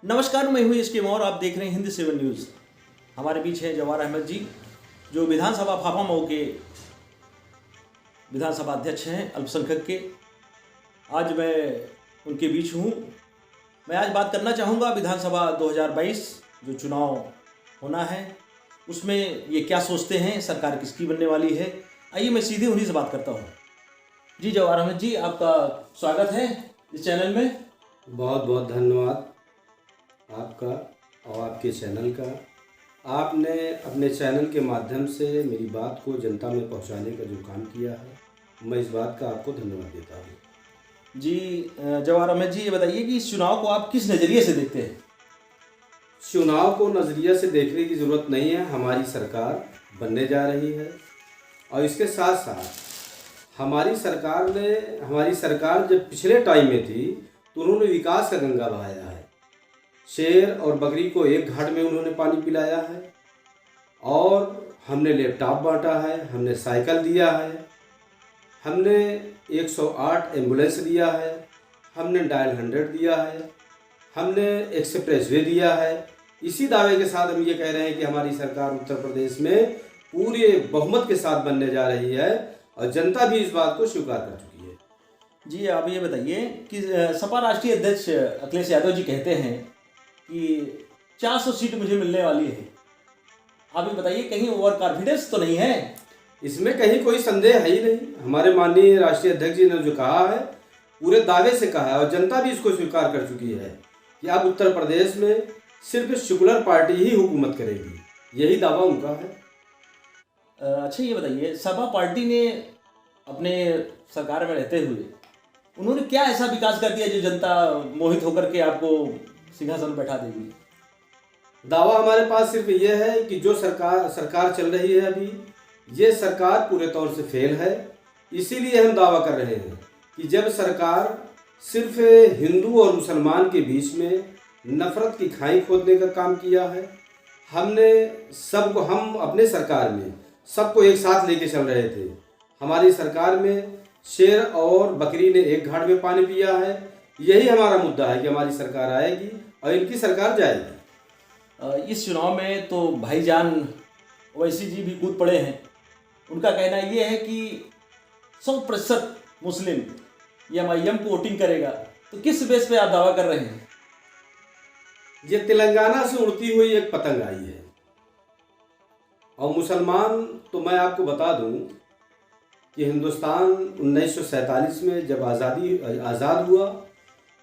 नमस्कार, मैं हूँ इसके और आप देख रहे हैं हिंदी 7 न्यूज़। हमारे बीच है जवाहर अहमद जी, जो विधानसभा फाफामऊ के विधानसभा अध्यक्ष हैं अल्पसंख्यक के। आज मैं उनके बीच हूँ। मैं आज बात करना चाहूँगा विधानसभा 2022 जो चुनाव होना है, उसमें ये क्या सोचते हैं, सरकार किसकी बनने वाली है। आइए मैं सीधे उन्हीं से बात करता हूँ। जी जवाहर अहमद जी, आपका स्वागत है इस चैनल में। बहुत बहुत धन्यवाद आपका और आपके चैनल का। आपने अपने चैनल के माध्यम से मेरी बात को जनता में पहुंचाने का जो काम किया है, मैं इस बात का आपको धन्यवाद देता हूं। जी जवाहर अहमद जी, ये बताइए कि इस चुनाव को आप किस नज़रिए से देखते हैं। चुनाव को नज़रिया से देखने की ज़रूरत नहीं है। हमारी सरकार बनने जा रही है और इसके साथ साथ हमारी सरकार जब पिछले टाइम में थी तो उन्होंने विकास का गंगा बहाया है। शेर और बकरी को एक घाट में उन्होंने पानी पिलाया है और हमने लैपटॉप बांटा है, हमने साइकिल दिया है, हमने 108 एम्बुलेंस दिया है, हमने डायल 100 दिया है, हमने एक्सप्रेस वे दिया है। इसी दावे के साथ हम ये कह रहे हैं कि हमारी सरकार उत्तर प्रदेश में पूरे बहुमत के साथ बनने जा रही है और जनता भी इस बात को स्वीकार कर चुकी है। जी आप ये बताइए कि सपा राष्ट्रीय अध्यक्ष अखिलेश यादव जी कहते हैं कि 400 सीट मुझे मिलने वाली है। आप ये बताइए, कहीं ओवर कॉन्फिडेंस तो नहीं है? इसमें कहीं कोई संदेह है ही नहीं। हमारे माननीय राष्ट्रीय अध्यक्ष जी ने जो कहा है पूरे दावे से कहा है और जनता भी इसको स्वीकार कर चुकी है कि अब उत्तर प्रदेश में सिर्फ सेकुलर पार्टी ही हुकूमत करेगी। यही दावा उनका है। अच्छा ये बताइए, सपा पार्टी ने अपने सरकार में रहते हुए उन्होंने क्या ऐसा विकास कर दिया जो जनता मोहित होकर के आपको सिंहासन बैठा देगी? दावा हमारे पास सिर्फ ये है कि जो सरकार चल रही है अभी, ये सरकार पूरे तौर से फेल है। इसीलिए हम दावा कर रहे हैं कि जब सरकार सिर्फ हिंदू और मुसलमान के बीच में नफरत की खाई खोदने का काम किया है, हम अपने सरकार में सबको एक साथ लेके चल रहे थे। हमारी सरकार में शेर और बकरी ने एक घाट में पानी पिया है। यही हमारा मुद्दा है कि हमारी सरकार आएगी और इनकी सरकार जाएगी। इस चुनाव में तो भाईजान ओवैसी जी भी कूद पड़े हैं। उनका कहना ये है कि 100% मुस्लिम एमआईएम को वोटिंग करेगा। तो किस बेस पे आप दावा कर रहे हैं? ये तेलंगाना से उड़ती हुई एक पतंग आई है और मुसलमान, तो मैं आपको बता दूं कि हिंदुस्तान 1947 में जब आज़ाद हुआ,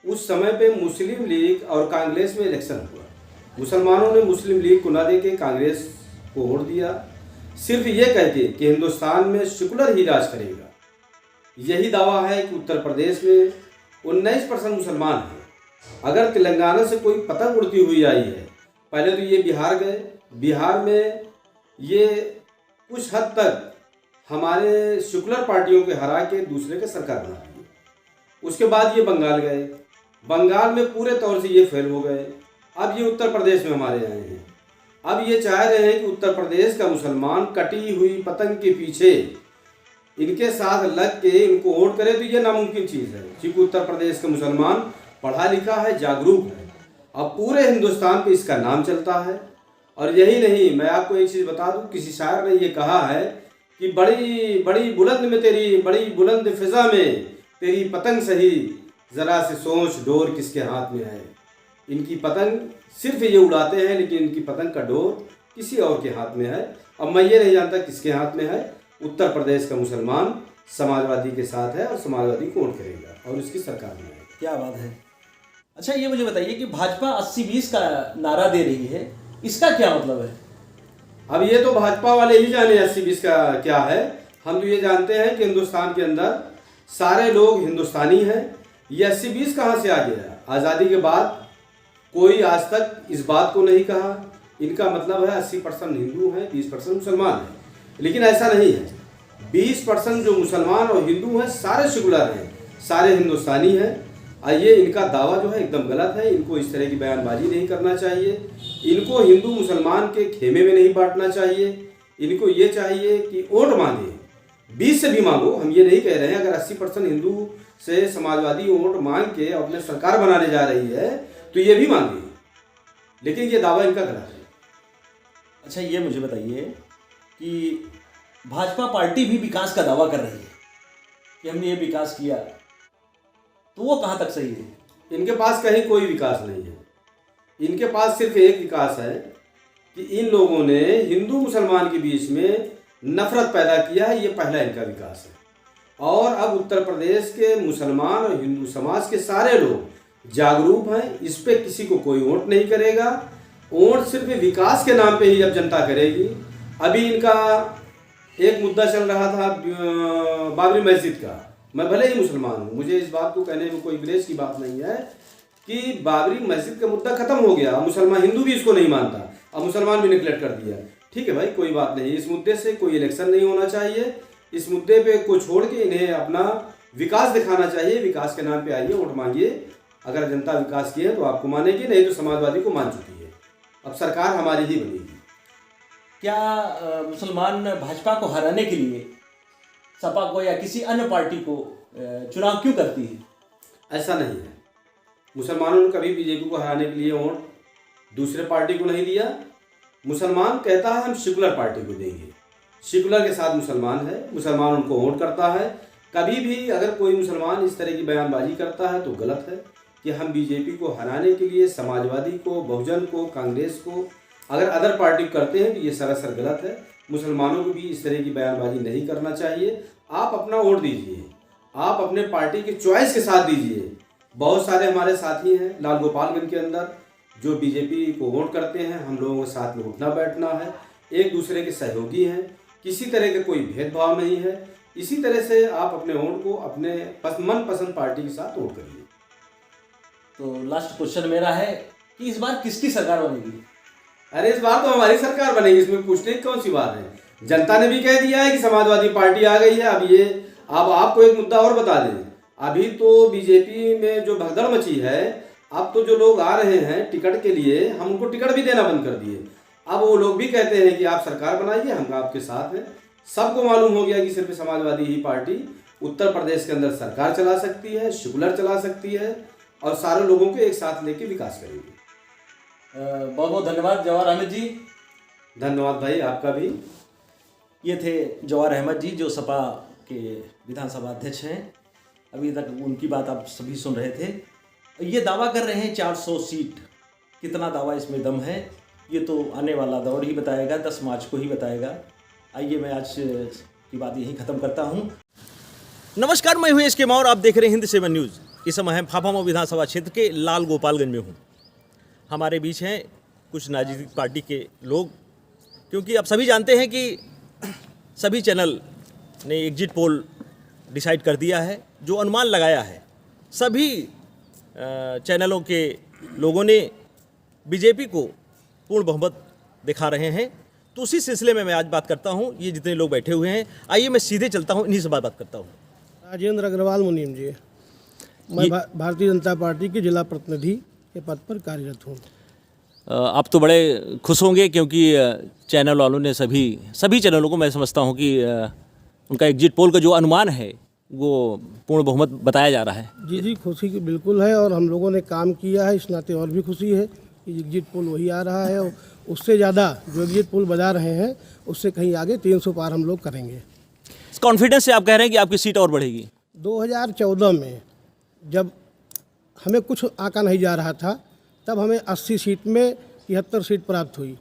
उस समय पे मुस्लिम लीग और कांग्रेस में इलेक्शन हुआ। मुसलमानों ने मुस्लिम लीग को ना दे के कांग्रेस को वोट दिया, सिर्फ ये कह के कि हिंदुस्तान में सेकुलर ही राज करेगा। यही दावा है कि उत्तर प्रदेश में 19% मुसलमान हैं। अगर तेलंगाना से कोई पतंग उड़ती हुई आई है, पहले तो ये बिहार गए, बिहार में ये कुछ हद तक हमारे सेकुलर पार्टियों के हरा के दूसरे के सरकार बना दी। उसके बाद ये बंगाल गए, बंगाल में पूरे तौर से ये फेल हो गए। अब ये उत्तर प्रदेश में हमारे आए हैं। अब ये चाह रहे हैं कि उत्तर प्रदेश का मुसलमान कटी हुई पतंग के पीछे इनके साथ लग के इनको वोट करे, तो ये नामुमकिन चीज़ है। क्योंकि उत्तर प्रदेश का मुसलमान पढ़ा लिखा है, जागरूक है। अब पूरे हिंदुस्तान पे इसका नाम चलता है। और यही नहीं, मैं आपको एक चीज़ बता दूं, किसी शायर ने ये कहा है कि बड़ी बड़ी बुलंद फिजा में तेरी पतंग सही, ज़रा से सोच डोर किसके हाथ में है। इनकी पतंग सिर्फ ये उड़ाते हैं, लेकिन इनकी पतंग का डोर किसी और के हाथ में है। अब मैं ये नहीं जानता किसके हाथ में है। उत्तर प्रदेश का मुसलमान समाजवादी के साथ है और समाजवादी को वोट करेगा और उसकी सरकार में है। क्या बात है। अच्छा ये मुझे बताइए कि भाजपा 80-20 का नारा दे रही है, इसका क्या मतलब है? अब ये तो भाजपा वाले ही जाने 80-20 का क्या है। हम तो ये जानते हैं कि हिंदुस्तान के अंदर सारे लोग हिंदुस्तानी हैं। ये 80-20 कहाँ से आ गया? आज़ादी के बाद कोई आज तक इस बात को नहीं कहा। इनका मतलब है 80% हिंदू हैं, 20% मुसलमान हैं। लेकिन ऐसा नहीं है। 20% जो मुसलमान और हिंदू हैं सारे सेकुलर हैं, सारे हिंदुस्तानी हैं। और ये इनका दावा जो है एकदम गलत है। इनको इस तरह की बयानबाजी नहीं करना चाहिए। इनको हिंदू मुसलमान के खेमे में नहीं बांटना चाहिए। इनको ये चाहिए कि वोट मांगे, 20 से भी मांगो। हम ये नहीं कह रहे हैं, अगर 80% हिंदू से समाजवादी वोट मांग के अपने सरकार बनाने जा रही है तो ये भी मांगे, लेकिन ये दावा इनका गलत है। अच्छा, ये मुझे बताइए कि भाजपा पार्टी भी विकास का दावा कर रही है कि हमने ये विकास किया, तो वो कहाँ तक सही है? इनके पास कहीं कोई विकास नहीं है। इनके पास सिर्फ एक विकास है कि इन लोगों ने हिंदू मुसलमान के बीच में नफरत पैदा किया है, ये पहला इनका विकास है। और अब उत्तर प्रदेश के मुसलमान और हिंदू समाज के सारे लोग जागरूक हैं, इस पे किसी को कोई वोट नहीं करेगा। वोट सिर्फ विकास के नाम पे ही अब जनता करेगी। अभी इनका एक मुद्दा चल रहा था बाबरी मस्जिद का। मैं भले ही मुसलमान हूँ, मुझे इस बात को कहने में कोई विदेश की बात नहीं है कि बाबरी मस्जिद का मुद्दा खत्म हो गया। मुसलमान हिंदू भी इसको नहीं मानता, अब मुसलमान भी निगलेक्ट कर दिया। ठीक है भाई, कोई बात नहीं, इस मुद्दे से कोई इलेक्शन नहीं होना चाहिए। इस मुद्दे पे को छोड़ के इन्हें अपना विकास दिखाना चाहिए। विकास के नाम पे आइए, वोट मांगिए। अगर जनता विकास की है तो आपको मानेगी, नहीं तो समाजवादी को मान चुकी है। अब सरकार हमारी ही बनेगी। क्या मुसलमान भाजपा को हराने के लिए सपा को या किसी अन्य पार्टी को चुनाव क्यों करती है? ऐसा नहीं है। मुसलमानों ने कभी बीजेपी को हराने के लिए वोट दूसरे पार्टी को नहीं दिया। मुसलमान कहता है हम सेकुलर पार्टी को देंगे, सेकुलर के साथ मुसलमान है, मुसलमान उनको वोट करता है। कभी भी अगर कोई मुसलमान इस तरह की बयानबाजी करता है तो गलत है कि हम बीजेपी को हराने के लिए समाजवादी को, बहुजन को, कांग्रेस को, अगर अदर पार्टी करते हैं तो ये सरासर गलत है। मुसलमानों को भी इस तरह की बयानबाजी नहीं करना चाहिए। आप अपना वोट दीजिए, आप अपने पार्टी के चॉइस के साथ दीजिए। बहुत सारे हमारे साथी हैं लाल गोपालगंज के अंदर जो बीजेपी को वोट करते हैं। हम लोगों के साथ में उठना बैठना है, एक दूसरे के सहयोगी हैं, किसी तरह का कोई भेदभाव नहीं है। इसी तरह से आप अपने वोट को अपने मनपसंद पार्टी के साथ वोट करिए। तो लास्ट क्वेश्चन मेरा है कि इस बार किसकी सरकार बनेगी? अरे इस बार तो हमारी सरकार बनेगी, इसमें पूछने की कौन सी बात है। जनता ने भी कह दिया है कि समाजवादी पार्टी आ गई है। अब आपको एक मुद्दा और बता दें, अभी तो बीजेपी में जो भगदड़ मची है, अब तो जो लोग आ रहे हैं टिकट के लिए, हम उनको टिकट भी देना बंद कर दिए। अब वो लोग भी कहते हैं कि आप सरकार बनाइए, हम आपके साथ हैं। सबको मालूम हो गया कि सिर्फ समाजवादी ही पार्टी उत्तर प्रदेश के अंदर सरकार चला सकती है, सेकुलर चला सकती है और सारे लोगों को एक साथ लेके विकास करेगी। बहुत बहुत धन्यवाद जवाहर अहमद जी। धन्यवाद भाई, आपका भी। ये थे जवाहर अहमद जी जो सपा के विधानसभा अध्यक्ष हैं। अभी तक उनकी बात आप सभी सुन रहे थे। ये दावा कर रहे हैं 400 सीट। कितना दावा इसमें दम है ये तो आने वाला दौर ही बताएगा, 10 मार्च को ही बताएगा। आइए मैं आज की बात यहीं ख़त्म करता हूँ। नमस्कार, मैं हूँ एस के मौर्य, आप देख रहे हैं हिंद 7 न्यूज़। इस समय हम फाफामऊ विधानसभा क्षेत्र के लाल गोपालगंज में हूँ। हमारे बीच हैं कुछ राजनीतिक पार्टी के लोग, क्योंकि आप सभी जानते हैं कि सभी चैनल ने एग्जिट पोल डिसाइड कर दिया है, जो अनुमान लगाया है। सभी चैनलों के लोगों ने बीजेपी को पूर्ण बहुमत दिखा रहे हैं। तो उसी सिलसिले में मैं आज बात करता हूं। ये जितने लोग बैठे हुए हैं, आइए मैं सीधे चलता हूं, इन्हीं से बात करता हूं। राजेंद्र अग्रवाल मुनीम जी, मैं भारतीय जनता पार्टी के जिला प्रतिनिधि के पद पर कार्यरत हूँ। आप तो बड़े खुश होंगे क्योंकि चैनल वालों ने सभी चैनलों को मैं समझता हूं कि उनका एग्जिट पोल का जो अनुमान है वो पूर्ण बहुमत बताया जा रहा है। जी, खुशी की बिल्कुल है और हम लोगों ने काम किया है, इस नाते और भी खुशी है कि एग्जिट पोल वही आ रहा है और उससे ज़्यादा जो एग्जिट पोल बजा रहे हैं उससे कहीं आगे 300 पार हम लोग करेंगे। इस कॉन्फिडेंस से आप कह रहे हैं कि आपकी सीट और बढ़ेगी? 2014 में जब हमें कुछ आंका नहीं जा रहा था, तब हमें 80 सीट में 73 सीट प्राप्त हुई।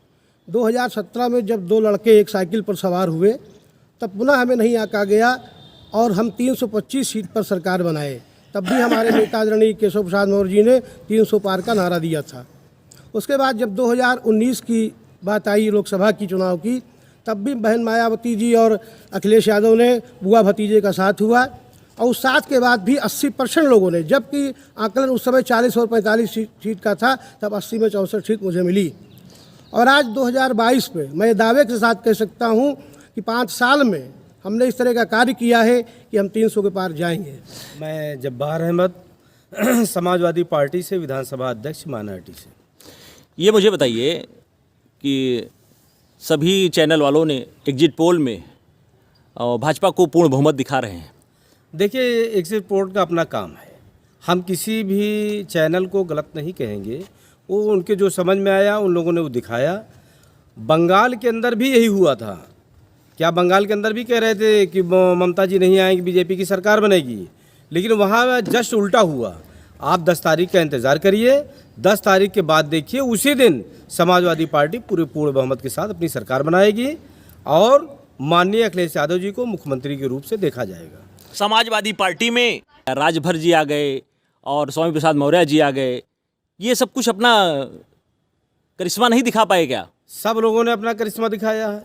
2017 में जब 2 लड़के एक साइकिल पर सवार हुए, तब पुनः हमें नहीं आंका गया और हम 325 सीट पर सरकार बनाए। तब भी हमारे नेता आदरणीय केशव प्रसाद मौर्य जी ने 300 पार का नारा दिया था। उसके बाद जब 2019 की बात आई लोकसभा की चुनाव की, तब भी बहन मायावती जी और अखिलेश यादव ने बुआ भतीजे का साथ हुआ और उस साथ के बाद भी 80% लोगों ने, जबकि आकलन उस समय 40 और 45 सीट का था, तब 80 में 64 सीट मुझे मिली। और आज 2022 में मैं दावे के साथ कह सकता हूँ कि 5 साल में हमने इस तरह का कार्य किया है कि हम 300 के पार जाएंगे। मैं जब्बार अहमद, समाजवादी पार्टी से, विधानसभा अध्यक्ष माइनॉरिटी से। ये मुझे बताइए कि सभी चैनल वालों ने एग्जिट पोल में भाजपा को पूर्ण बहुमत दिखा रहे हैं। देखिए, एग्जिट पोल का अपना काम है, हम किसी भी चैनल को गलत नहीं कहेंगे। वो उनके जो समझ में आया उन लोगों ने वो दिखाया। बंगाल के अंदर भी यही हुआ था। क्या बंगाल के अंदर भी कह रहे थे कि ममता जी नहीं आएंगी, बीजेपी की सरकार बनेगी, लेकिन वहाँ जस्ट उल्टा हुआ। आप 10 तारीख का इंतज़ार करिए, 10 तारीख के बाद देखिए उसी दिन समाजवादी पार्टी पूरे पूर्ण बहुमत के साथ अपनी सरकार बनाएगी और माननीय अखिलेश यादव जी को मुख्यमंत्री के रूप से देखा जाएगा। समाजवादी पार्टी में राजभर जी आ गए और स्वामी प्रसाद मौर्य जी आ गए, ये सब कुछ अपना करिश्मा नहीं दिखा पाए क्या? सब लोगों ने अपना करिश्मा दिखाया है,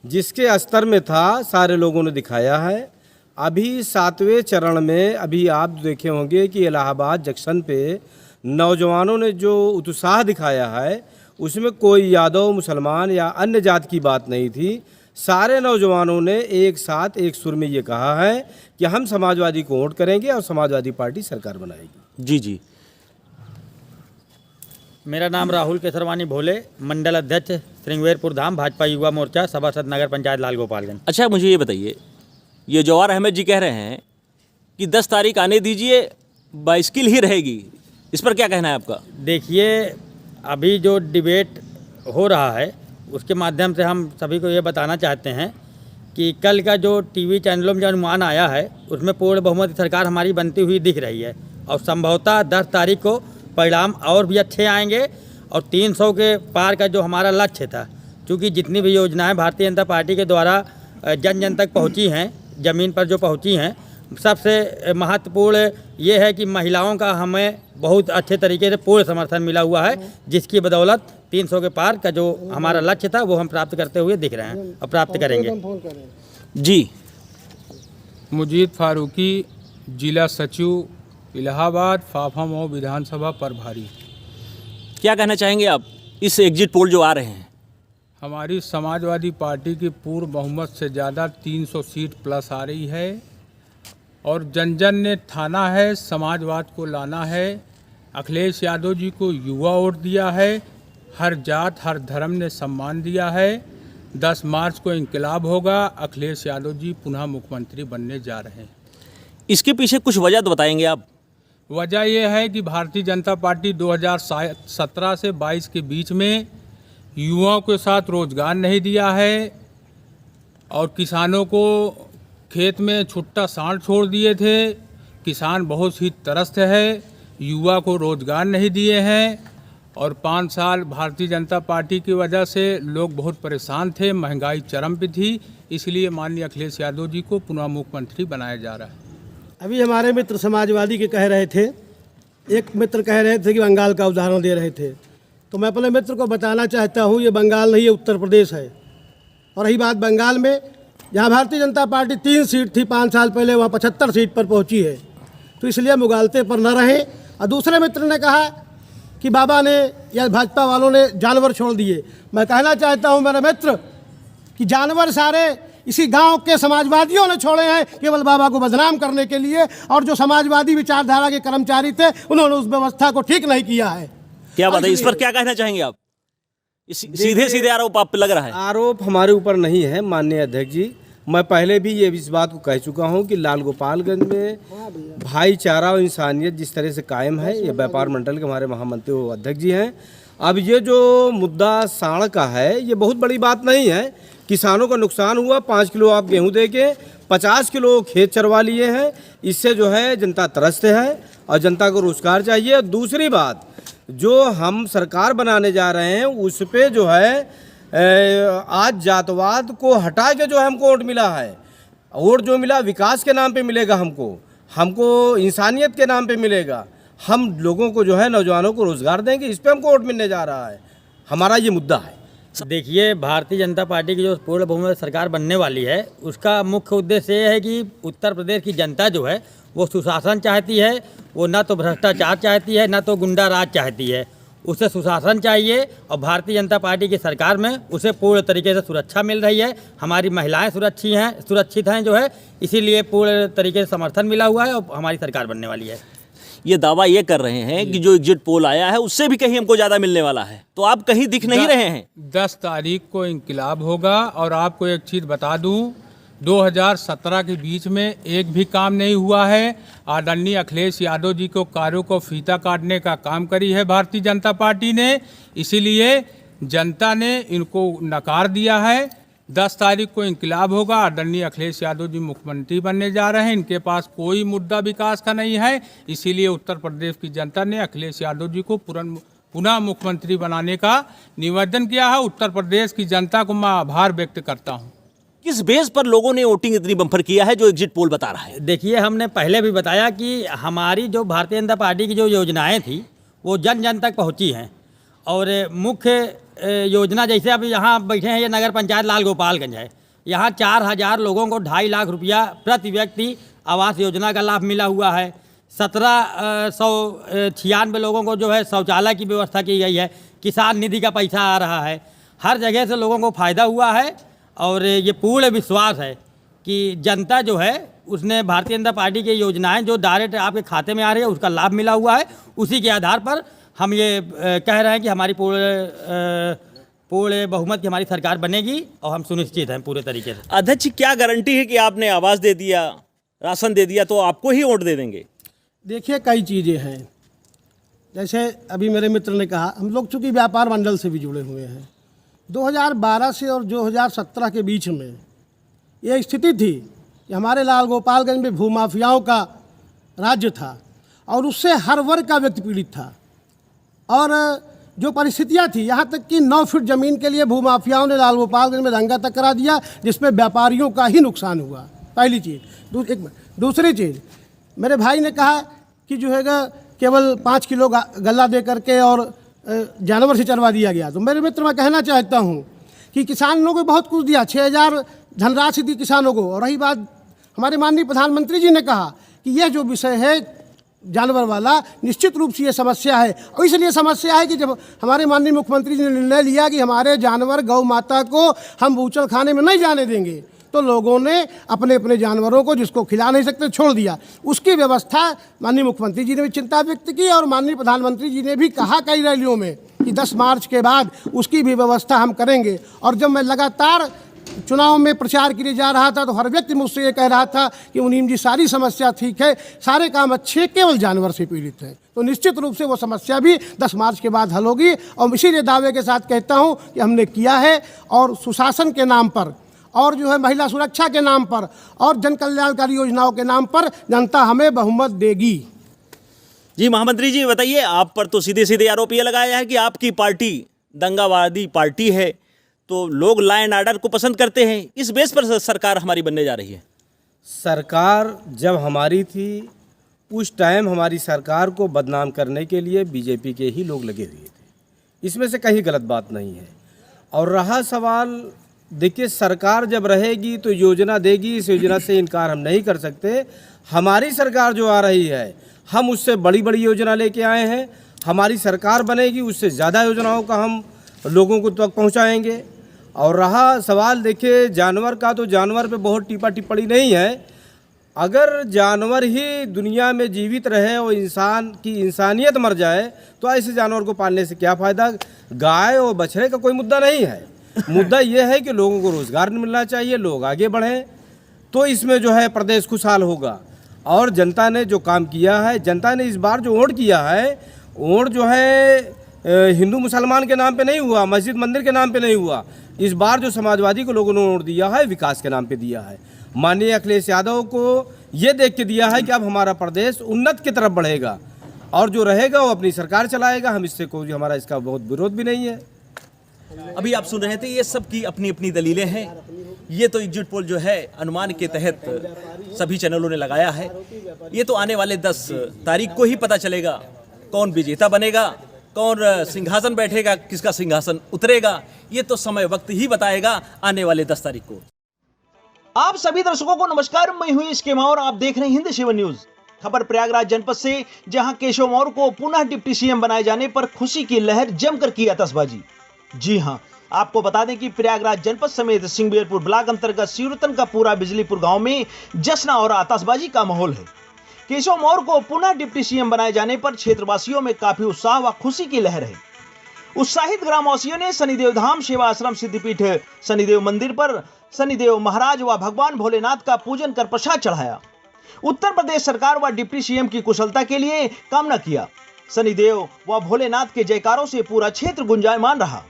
जिसके स्तर में था सारे लोगों ने दिखाया है। अभी 7वें चरण में अभी आप देखे होंगे कि इलाहाबाद जंक्शन पे नौजवानों ने जो उत्साह दिखाया है उसमें कोई यादव, मुसलमान या अन्य जात की बात नहीं थी। सारे नौजवानों ने एक साथ एक सुर में ये कहा है कि हम समाजवादी को वोट करेंगे और समाजवादी पार्टी सरकार बनाएगी। जी जी। मेरा नाम राहुल केसरवानी भोले, मंडल अध्यक्ष श्रृंगवेरपुर धाम भाजपा युवा मोर्चा, सभासद नगर पंचायत लाल गोपालगंज। अच्छा, मुझे ये बताइए, ये जवाहर अहमद जी कह रहे हैं कि 10 तारीख आने दीजिए, बाइसिकल ही रहेगी, इस पर क्या कहना है आपका? देखिए, अभी जो डिबेट हो रहा है उसके माध्यम से हम सभी को ये बताना चाहते हैं कि कल का जो टीवी चैनलों में जो अनुमान आया है उसमें पूर्ण बहुमत की सरकार हमारी बनती हुई दिख रही है और संभवतः 10 तारीख को परिणाम और भी अच्छे आएंगे और 300 के पार का जो हमारा लक्ष्य था, क्योंकि जितनी भी योजनाएं भारतीय जनता पार्टी के द्वारा जन जन तक पहुंची हैं, ज़मीन पर जो पहुंची हैं, सबसे महत्वपूर्ण ये है कि महिलाओं का हमें बहुत अच्छे तरीके से पूर्ण समर्थन मिला हुआ है, जिसकी बदौलत 300 के पार का जो हमारा लक्ष्य था वो हम प्राप्त करते हुए दिख रहे हैं और प्राप्त करेंगे। जी। मुजीद फारूकी, जिला सचिव इलाहाबाद, फाफा विधानसभा प्रभारी। क्या कहना चाहेंगे आप इस एग्जिट पोल जो आ रहे हैं? हमारी समाजवादी पार्टी की पूर्ण बहुमत से ज़्यादा 300 सीट प्लस आ रही है और जन जन ने ठाना है समाजवाद को लाना है। अखिलेश यादव जी को युवा वोट दिया है, हर जात हर धर्म ने सम्मान दिया है। 10 मार्च को इंकलाब होगा, अखिलेश यादव जी पुनः मुख्यमंत्री बनने जा रहे हैं। इसके पीछे कुछ वजह तो बताएंगे आप? वजह यह है कि भारतीय जनता पार्टी 2017 से 22 के बीच में युवाओं के साथ रोजगार नहीं दिया है और किसानों को खेत में छुट्टा सांड छोड़ दिए थे। किसान बहुत ही त्रस्त है, युवा को रोजगार नहीं दिए हैं और 5 साल भारतीय जनता पार्टी की वजह से लोग बहुत परेशान थे, महंगाई चरम पे थी, इसलिए माननीय अखिलेश यादव जी को पुनः मुख्यमंत्री बनाया जा रहा है। अभी हमारे मित्र समाजवादी के कह रहे थे, एक मित्र कह रहे थे कि बंगाल का उदाहरण दे रहे थे, तो मैं अपने मित्र को बताना चाहता हूँ ये बंगाल नहीं, ये उत्तर प्रदेश है। और रही बात बंगाल में, जहाँ भारतीय जनता पार्टी 3 सीट थी 5 साल पहले, वहाँ 75 सीट पर पहुँची है, तो इसलिए मुगालते पर न रहें। और दूसरे मित्र ने कहा कि बाबा ने या भाजपा वालों ने जानवर छोड़ दिए। मैं कहना चाहता हूँ मेरे मित्र कि जानवर सारे इसी गांव के समाजवादियों ने छोड़े हैं, केवल बाबा को बदनाम करने के लिए, और जो समाजवादी विचारधारा के कर्मचारी थे उन्होंने उस व्यवस्था को ठीक नहीं किया है। क्या बात है, इस पर क्या कहना चाहेंगे आप? सीधे सीधे आरोप आप पे लग रहा है। आरोप हमारे ऊपर नहीं है माननीय अध्यक्ष जी। मैं पहले भी ये इस बात को कह चुका हूँ कि लाल गोपालगंज में भाईचारा और इंसानियत जिस तरह से कायम है, ये व्यापार मंडल के हमारे महामंत्री वो अध्यक्ष जी हैं। अब ये जो मुद्दा साढ़ का है, ये बहुत बड़ी बात नहीं है। किसानों का नुकसान हुआ, 5 किलो आप गेहूँ दे के 50 किलो खेत चरवा लिए हैं, इससे जो है जनता त्रस्त है और जनता को रोजगार चाहिए। दूसरी बात, जो हम सरकार बनाने जा रहे हैं उस पे जो है आज जातवाद को हटा के जो हमको वोट मिला है, वोट जो मिला विकास के नाम पे मिलेगा, हमको इंसानियत के नाम पे मिलेगा। हम लोगों को जो है नौजवानों को रोजगार देंगे, इस पे हमको वोट मिलने जा रहा है। हमारा ये मुद्दा है। देखिए, भारतीय जनता पार्टी की जो पूर्ण बहुमत सरकार बनने वाली है उसका मुख्य उद्देश्य ये है कि उत्तर प्रदेश की जनता जो है वो सुशासन चाहती है, वो ना तो भ्रष्टाचार चाहती है ना तो गुंडा राज चाहती है। उसे सुशासन चाहिए और भारतीय जनता पार्टी की सरकार में उसे पूर्ण तरीके से सुरक्षा मिल रही है। हमारी महिलाएं सुरक्षित हैं जो है, इसीलिए पूर्ण तरीके से समर्थन मिला हुआ है और हमारी सरकार बनने वाली है। ये दावा ये कर रहे हैं कि जो एग्जिट पोल आया है उससे भी कहीं हमको ज़्यादा मिलने वाला है, तो आप कहीं दिख नहीं रहे हैं। 10 तारीख को इंकलाब होगा और आपको एक चीज़ बता दूं, 2017 के बीच में एक भी काम नहीं हुआ है। आदरणीय अखिलेश यादव जी को कार्यों को फीता काटने का काम करी है भारतीय जनता पार्टी ने, इसीलिए जनता ने इनको नकार दिया है। 10 तारीख को इंकलाब होगा। आदरणीय अखिलेश यादव जी मुख्यमंत्री बनने जा रहे हैं। इनके पास कोई मुद्दा विकास का नहीं है, इसीलिए उत्तर प्रदेश की जनता ने अखिलेश यादव जी को पुनः मुख्यमंत्री बनाने का निवेदन किया है। उत्तर प्रदेश की जनता को मैं आभार व्यक्त करता हूं। किस बेस पर लोगों ने वोटिंग इतनी बम्पर किया है जो एग्जिट पोल बता रहा है? देखिए, हमने पहले भी बताया कि हमारी जो भारतीय जनता पार्टी की जो योजनाएं थी वो जन जन तक पहुंची हैं। और मुख्य योजना, जैसे अभी यहाँ बैठे हैं, ये नगर पंचायत लाल गोपालगंज है। यहाँ 4000 लोगों को 2.5 लाख रुपया प्रति व्यक्ति आवास योजना का लाभ मिला हुआ है। 1796 लोगों को जो है शौचालय की व्यवस्था की गई है। किसान निधि का पैसा आ रहा है। हर जगह से लोगों को फ़ायदा हुआ है। और ये पूर्ण विश्वास है कि जनता जो है उसने भारतीय जनता पार्टी की योजनाएं जो डायरेक्ट आपके खाते में आ रही है उसका लाभ मिला हुआ है। उसी के आधार पर हम ये कह रहे हैं कि हमारी पूर्ण बहुमत की हमारी सरकार बनेगी और हम सुनिश्चित हैं पूरे तरीके से। अध्यक्ष, क्या गारंटी है कि आपने आवास दे दिया, राशन दे दिया तो आपको ही वोट दे देंगे? देखिए, कई चीज़ें हैं। जैसे अभी मेरे मित्र ने कहा, हम लोग चूँकि व्यापार मंडल से भी जुड़े हुए हैं। 2012 से और 2017 के बीच में ये स्थिति थी कि हमारे लाल गोपालगंज में भूमाफियाओं का राज्य था और उससे हर वर्ग का व्यक्ति पीड़ित था। और जो परिस्थितियाँ थी, यहाँ तक कि 9 फीट ज़मीन के लिए भूमाफियाओं ने लाल गोपालगंज में दंगा तक करा दिया, जिसमें व्यापारियों का ही नुकसान हुआ। पहली चीज़। दूसरी चीज़, मेरे भाई ने कहा कि जो है केवल 5 किलो गल्ला दे करके और जानवर से चरवा दिया गया। तो मेरे मित्र, मैं कहना चाहता हूँ कि किसानों को बहुत कुछ दिया, 6000 धनराशि दी किसानों को। और रही बात, हमारे माननीय प्रधानमंत्री जी ने कहा कि यह जो विषय है जानवर वाला, निश्चित रूप से ये समस्या है। और इसलिए समस्या है कि जब हमारे माननीय मुख्यमंत्री जी ने निर्णय लिया कि हमारे जानवर गौ माता को हम बूचड़ खाने में नहीं जाने देंगे, तो लोगों ने अपने अपने जानवरों को, जिसको खिला नहीं सकते, छोड़ दिया। उसकी व्यवस्था माननीय मुख्यमंत्री जी ने भी चिंता व्यक्त की और माननीय प्रधानमंत्री जी ने भी कहा कई रैलियों में कि 10 मार्च के बाद उसकी भी व्यवस्था हम करेंगे। और जब मैं लगातार चुनाव में प्रचार के लिए जा रहा था तो हर व्यक्ति मुझसे ये कह रहा था कि मुनीम जी, सारी समस्या ठीक है, सारे काम अच्छे, केवल जानवर से पीड़ित हैं। तो निश्चित रूप से वो समस्या भी 10 मार्च के बाद हल होगी। और इसीलिए दावे के साथ कहता हूँ कि हमने किया है। और सुशासन के नाम पर और जो है महिला सुरक्षा के नाम पर और जन कल्याणकारी योजनाओं के नाम पर जनता हमें बहुमत देगी। जी महामंत्री जी, बताइए, आप पर तो सीधे सीधे आरोप ये लगाया है कि आपकी पार्टी दंगावादी पार्टी है, तो लोग लॉ एंड ऑर्डर को पसंद करते हैं। इस बेस पर सरकार हमारी बनने जा रही है। सरकार जब हमारी थी उस टाइम हमारी सरकार को बदनाम करने के लिए बीजेपी के ही लोग लगे हुए थे। इसमें से कहीं गलत बात नहीं है। और रहा सवाल, देखिए, सरकार जब रहेगी तो योजना देगी, इस योजना से इनकार हम नहीं कर सकते। हमारी सरकार जो आ रही है, हम उससे बड़ी बड़ी योजना लेके आए हैं। हमारी सरकार बनेगी, उससे ज़्यादा योजनाओं का हम लोगों को तक पहुंचाएंगे। और रहा सवाल, देखिए, जानवर का, तो जानवर पे बहुत टीपा टिप्पणी नहीं है। अगर जानवर ही दुनिया में जीवित रहे और इंसान की इंसानियत मर जाए तो ऐसे जानवर को पालने से क्या फ़ायदा। गाय और बछड़े का कोई मुद्दा नहीं है। मुद्दा यह है कि लोगों को रोज़गार मिलना चाहिए, लोग आगे बढ़ें, तो इसमें जो है प्रदेश खुशहाल होगा। और जनता ने जो काम किया है, जनता ने इस बार जो वोट किया है, वोट जो है हिंदू मुसलमान के नाम पे नहीं हुआ, मस्जिद मंदिर के नाम पे नहीं हुआ। इस बार जो समाजवादी को लोगों ने वोट दिया है, विकास के नाम पे दिया है। माननीय अखिलेश यादव को ये देख के दिया है कि अब हमारा प्रदेश उन्नत की तरफ बढ़ेगा और जो रहेगा वो अपनी सरकार चलाएगा। हम इससे कोई, हमारा इसका बहुत विरोध भी नहीं है। अभी आप सुन रहे थे, ये सब की अपनी अपनी दलीलें हैं। ये तो एग्जिट पोल जो है अनुमान के तहत सभी चैनलों ने लगाया है। ये तो आने वाले 10 तारीख को ही पता चलेगा कौन विजेता बनेगा, कौन सिंहासन बैठेगा, किसका सिंहासन उतरेगा। ये तो समय वक्त ही बताएगा आने वाले 10 तारीख को। आप सभी दर्शकों को नमस्कार, मैं हूं इसके और आप देख रहे हैं हिंद 7 न्यूज। खबर प्रयागराज जनपद से, जहां केशव मौर्य को पुनः डिप्टी सीएम बनाए जाने पर खुशी की लहर जमकर की आतिशबाजी। जी हां, आपको बता दें कि प्रयागराज जनपद समेत सिंगबेरपुर ब्लॉक अंतर्गत सिवरतन का पूरा बिजलीपुर गांव में जश्न और आतिशबाजी का माहौल है। केशव मौर्य को पुनः डिप्टी सीएम बनाए जाने पर क्षेत्रवासियों में काफी उत्साह व खुशी की लहर है। उत्साहित ग्रामवासियों ने शनिदेव धाम सेवा आश्रम सिद्धिपीठ शनिदेव मंदिर पर शनिदेव महाराज व भगवान भोलेनाथ का पूजन कर प्रसाद चढ़ाया। उत्तर प्रदेश सरकार व डिप्टी सीएम की कुशलता के लिए कामना किया। शनिदेव व भोलेनाथ के जयकारों से पूरा क्षेत्र गुंजायमान रहा।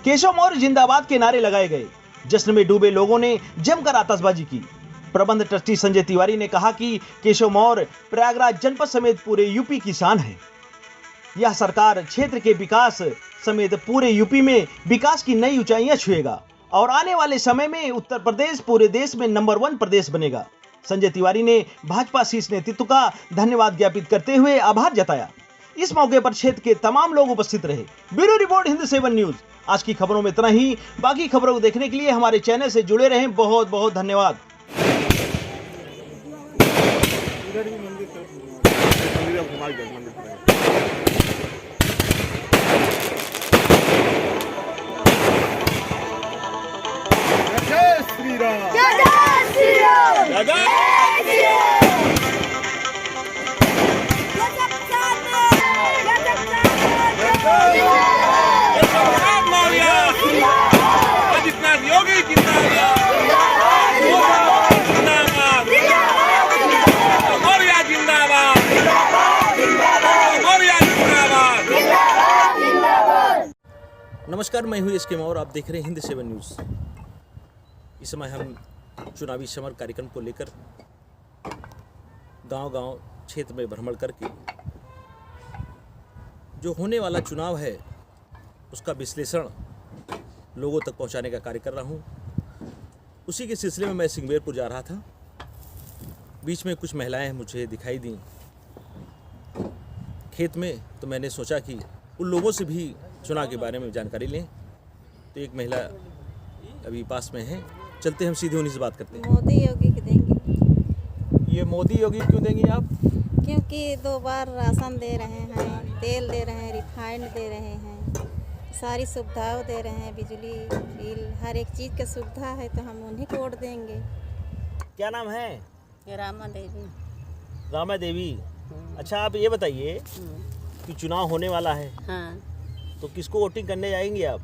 केशव मौर्य जिंदाबाद के नारे लगाए गए। जश्न में डूबे लोगों ने जमकर आतिशबाजी की। प्रबंध ट्रस्टी संजय तिवारी ने कहा कि केशव मौर्य प्रयागराज जनपद समेत पूरे यूपी की शान है। यह सरकार क्षेत्र के विकास समेत पूरे यूपी में विकास की नई ऊंचाइयां छुएगा और आने वाले समय में उत्तर प्रदेश पूरे देश में नंबर 1 प्रदेश बनेगा। संजय तिवारी ने भाजपा शीर्ष नेतृत्व का धन्यवाद ज्ञापित करते हुए आभार जताया। इस मौके पर क्षेत्र के तमाम लोग उपस्थित रहे। Bureau report Hind 7 news. आज की खबरों में इतना ही। बाकी खबरों को देखने के लिए हमारे चैनल से जुड़े रहें। बहुत बहुत धन्यवाद। नमस्कार, मैं हूँ एसके मौर्य। आप देख रहे हैं हिंद 7 न्यूज़। इस समय हम चुनावी समर कार्यक्रम को लेकर गांव-गांव क्षेत्र में भ्रमण करके जो होने वाला चुनाव है उसका विश्लेषण लोगों तक पहुंचाने का कार्य कर रहा हूं। उसी के सिलसिले में मैं सिंगवेरपुर जा रहा था। बीच में कुछ महिलाएं मुझे दिखाई दी खेत में, तो मैंने सोचा कि उन लोगों से भी चुनाव के बारे में जानकारी लें। तो एक महिला अभी पास में है, चलते हम सीधे उन्हीं से बात करते हैं। मोदी योगी को देंगे। ये मोदी योगी क्यों देंगी आप? क्योंकि 2 बार राशन दे रहे हैं, तेल दे रहे हैं, रिफाइंड दे रहे हैं, सारी सुविधाओं दे रहे हैं, बिजली बिल हर एक चीज़ की सुविधा है, तो हम उन्हीं को वोट देंगे। क्या नाम है? रामा देवी। रामा देवी। अच्छा, आप ये बताइए कि चुनाव होने वाला है, हाँ। तो किसको वोटिंग करने जाएंगे आप?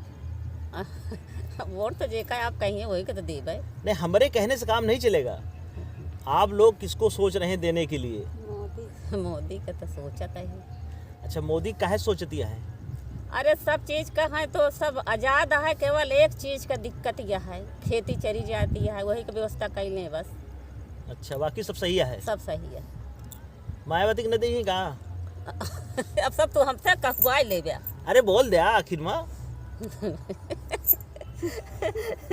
वोट तो जेका आप कहिए वही के तो देबै। नहीं, हमारे कहने से काम नहीं चलेगा। आप लोग किसको सोच रहे हैं देने के लिए? मोदी का तो सोचता है। अच्छा, मोदी काहे सोचती है? अरे सब चीज़ का है तो सब आज़ाद है, केवल एक चीज़ का दिक्कत यह है, खेती चली जाती है, वही की व्यवस्था कर लें बस। अच्छा, बाकी सब सही है? सब सही है। मायावती की नहीं कहा? अब सब तो हमसे कहवाई ले गया। अरे बोल दे आखिर में।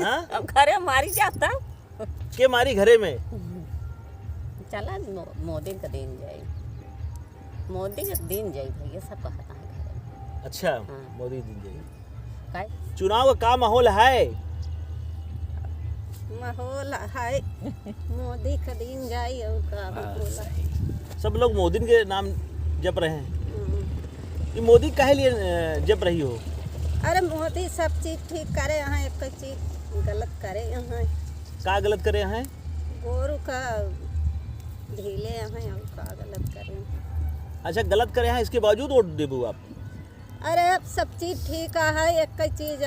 हाँ? अब घरे मारी जाता के मारी घरे में? चला मोदी का दिन जाए, मोदी का दिन जाए भैया, सब कहता है। अच्छा, हाँ। मोदी दिन जाए। काय चुनाव का क्या माहौल है? माहौल है मोदी का दिन जाए और का माहौल है। सब लोग मोदी के नाम जप रहे हैं। ये मोदी काहे लिए जप रही हो? अरे मोदी सब चीज़ ठीक करे, यहाँ एक चीज़ गलत करे। यहाँ का गलत करे हैं? गोरू का ढीले यहाँ और का गलत करे। अच्छा, गलत करे हैं, इसके बावजूद वोट देबू आप? अरे अब सब चीज़ ठीक है, एक चीज़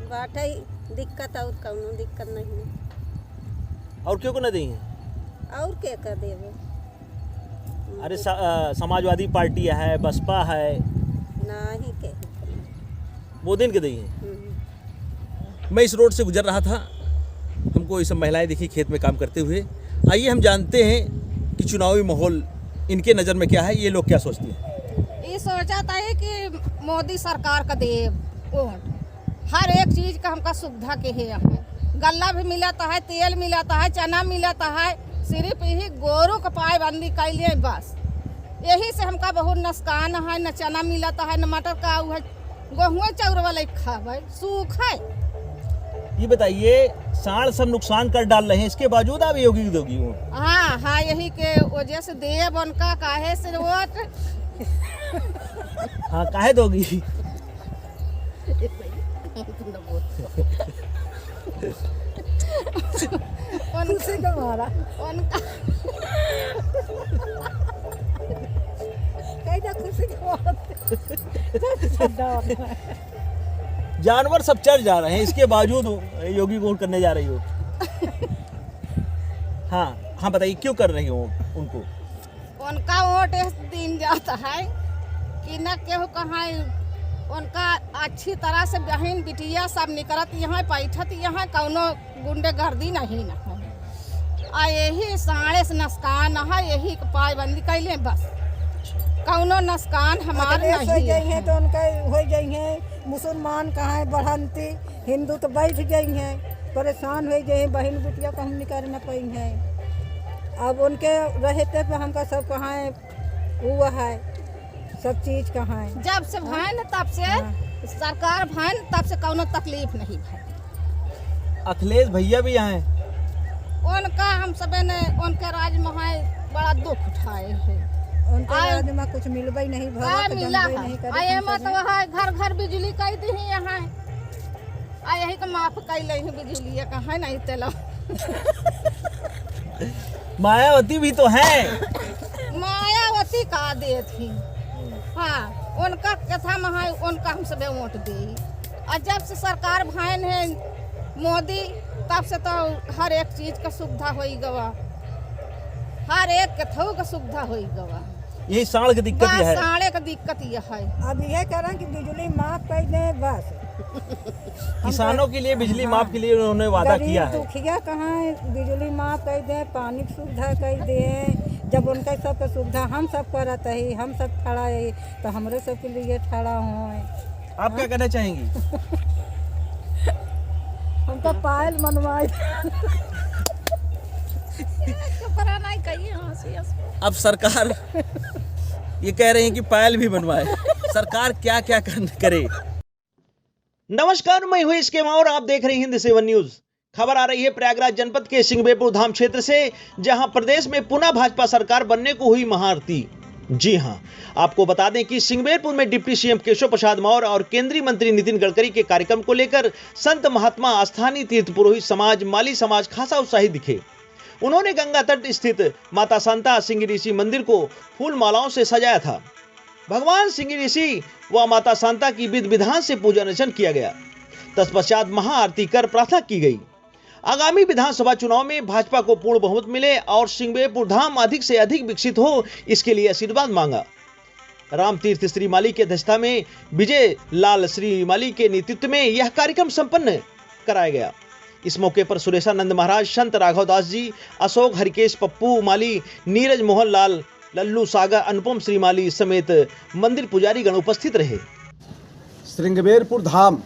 बाटे दिक्कत और कौनो दिक्कत नहीं है। और क्यों को न दी हैं? और क्या कर देवो? अरे समाजवादी पार्टी है, बसपा है, नहीं के मोदी के दी हैं। मैं इस रोड से गुजर रहा था, हमको ये सब महिलाएं दिखी खेत में काम करते हुए। आइए हम जानते हैं कि चुनावी माहौल इनके नज़र में क्या है, ये लोग क्या सोचती हैं। ये सोचता है कि मोदी सरकार का दे वोट, हर एक चीज़ का हमका सुविधा के है। यहाँ गल्ला भी मिलाता है, तेल मिलाता है, चना मिलाता है, सिर्फ यही गोरू का पाबंदी कर लिए बस। यही से हमका बहुत नुकसान है, न चना मिलाता है, न मटर का गेहूँ चाउर वाला खावे सूख है। ये बताइए, साढ़ सब नुकसान कर डाल रहे हैं, इसके बावजूद आप योगी दोगी हो? हाँ हाँ, यही के वजह से देव उनका काहे से वोट। हाँ, काहे दोगी? उनसे तुम्हारा उनका जानवर सब चढ़ जा रहे हैं, इसके बावजूद योगी को करने जा रही हो? हाँ बताइए क्यों कर रही हो उनको? उनका वोट इस दिन जाता है कि न केहू कहाँ उनका अच्छी तरह से बहन बिटिया सब निकलत यहाँ बैठत यहाँ कौनो गुंडेगर्दी नहीं न है। आ यही साढ़े से नस्कान है, यही पाबंदी कैले बस कौनो नस्कान हमारे नहीं है। तो उनका हो जाइए मुसलमान कहाँ है बढ़ंती, हिंदू तो बैठ गई हैं, परेशान हो गए बहन बिटिया को हम निकाल न पाई हैं। अब उनके रहते पे हमका सब कहाँ है हुआ है, सब चीज़ कहाँ है। जब से भैन तब से सरकार भैन तब से कौनो तकलीफ नहीं भाई। अखिलेश भैया भी यहाँ हैं। उनका हम सब ने उनके राज में बड़ा दुख उठाए है। उनके राज में कुछ मिलबा ही नहीं, मिला है तो घर घर बिजली कई दी यहाँ यही तो माफ कैले बिजली कहाँ नहीं तेला। मायावती भी तो है। मायावती का दे थी, हाँ उनका कथा में है, उनका हम सब वोट दी। और जब से सरकार भाइन है मोदी तब से तो हर एक चीज का सुविधा हो गवा, हर एक कथऊ का सुविधा हो गवा। यही साढ़ की दिक्कत है, साढ़े का दिक्कत ये है। अब ये करें कि बिजली माफ कर दें बस। किसानों के लिए बिजली माफ के लिए उन्होंने वादा किया है। दुखिया कहाँ है, बिजली माफ कर दें, पानी की सुविधा कर दें। जब उनका सब सुविधा हम सब करत है, हम सब खड़ा है तो हमारे सब के लिए खड़ा हो। आप क्या कहना चाहेंगी? हमका पायल मनवाए। अब सरकार ये कह रही है कि पायल भी बनवाए, सरकार क्या क्या करे। नमस्कार, मैं हूं इसके और आप देख रहे हैं हिंद 7 न्यूज। खबर आ रही है प्रयागराज जनपद के सिंगबेरपुर धाम क्षेत्र से, जहां प्रदेश में पुनः भाजपा सरकार बनने को हुई महाआरती। जी हां, आपको बता दें कि सिंगबेरपुर में डिप्टी सीएम केशव प्रसाद मौर्य और केंद्रीय मंत्री नितिन गडकरी के कार्यक्रम को लेकर संत महात्मा, स्थानीय तीर्थ पुरोहित समाज, माली समाज खासा उत्साहित दिखे। उन्होंने गंगा तट स्थित माता शांता सिंह ऋषि मंदिर को फूल मालाओं से सजाया था। भगवान सिंह ऋषि व माता शांता की विधि विधान से पूजन अर्चन किया गया। तत्पश्चात महाआरती कर प्रार्थना की गई। आगामी विधानसभा चुनाव में भाजपा को पूर्ण बहुमत मिले और सिंगबेरपुर धाम अधिक से अधिक विकसित हो, इसके लिए आशीर्वाद मांगा। राम तीर्थ श्रीमाली की अध्यक्षता में विजय लाल श्रीमाली के नेतृत्व में यह कार्यक्रम संपन्न कराया गया। इस मौके पर सुरेशानंद महाराज, संत राघव दास जी, अशोक हरिकेश पप्पू माली, नीरज मोहन लाल, लल्लू सागर, अनुपम श्रीमाली समेत मंदिर पुजारी गण उपस्थित रहे। सिंगबेरपुर धाम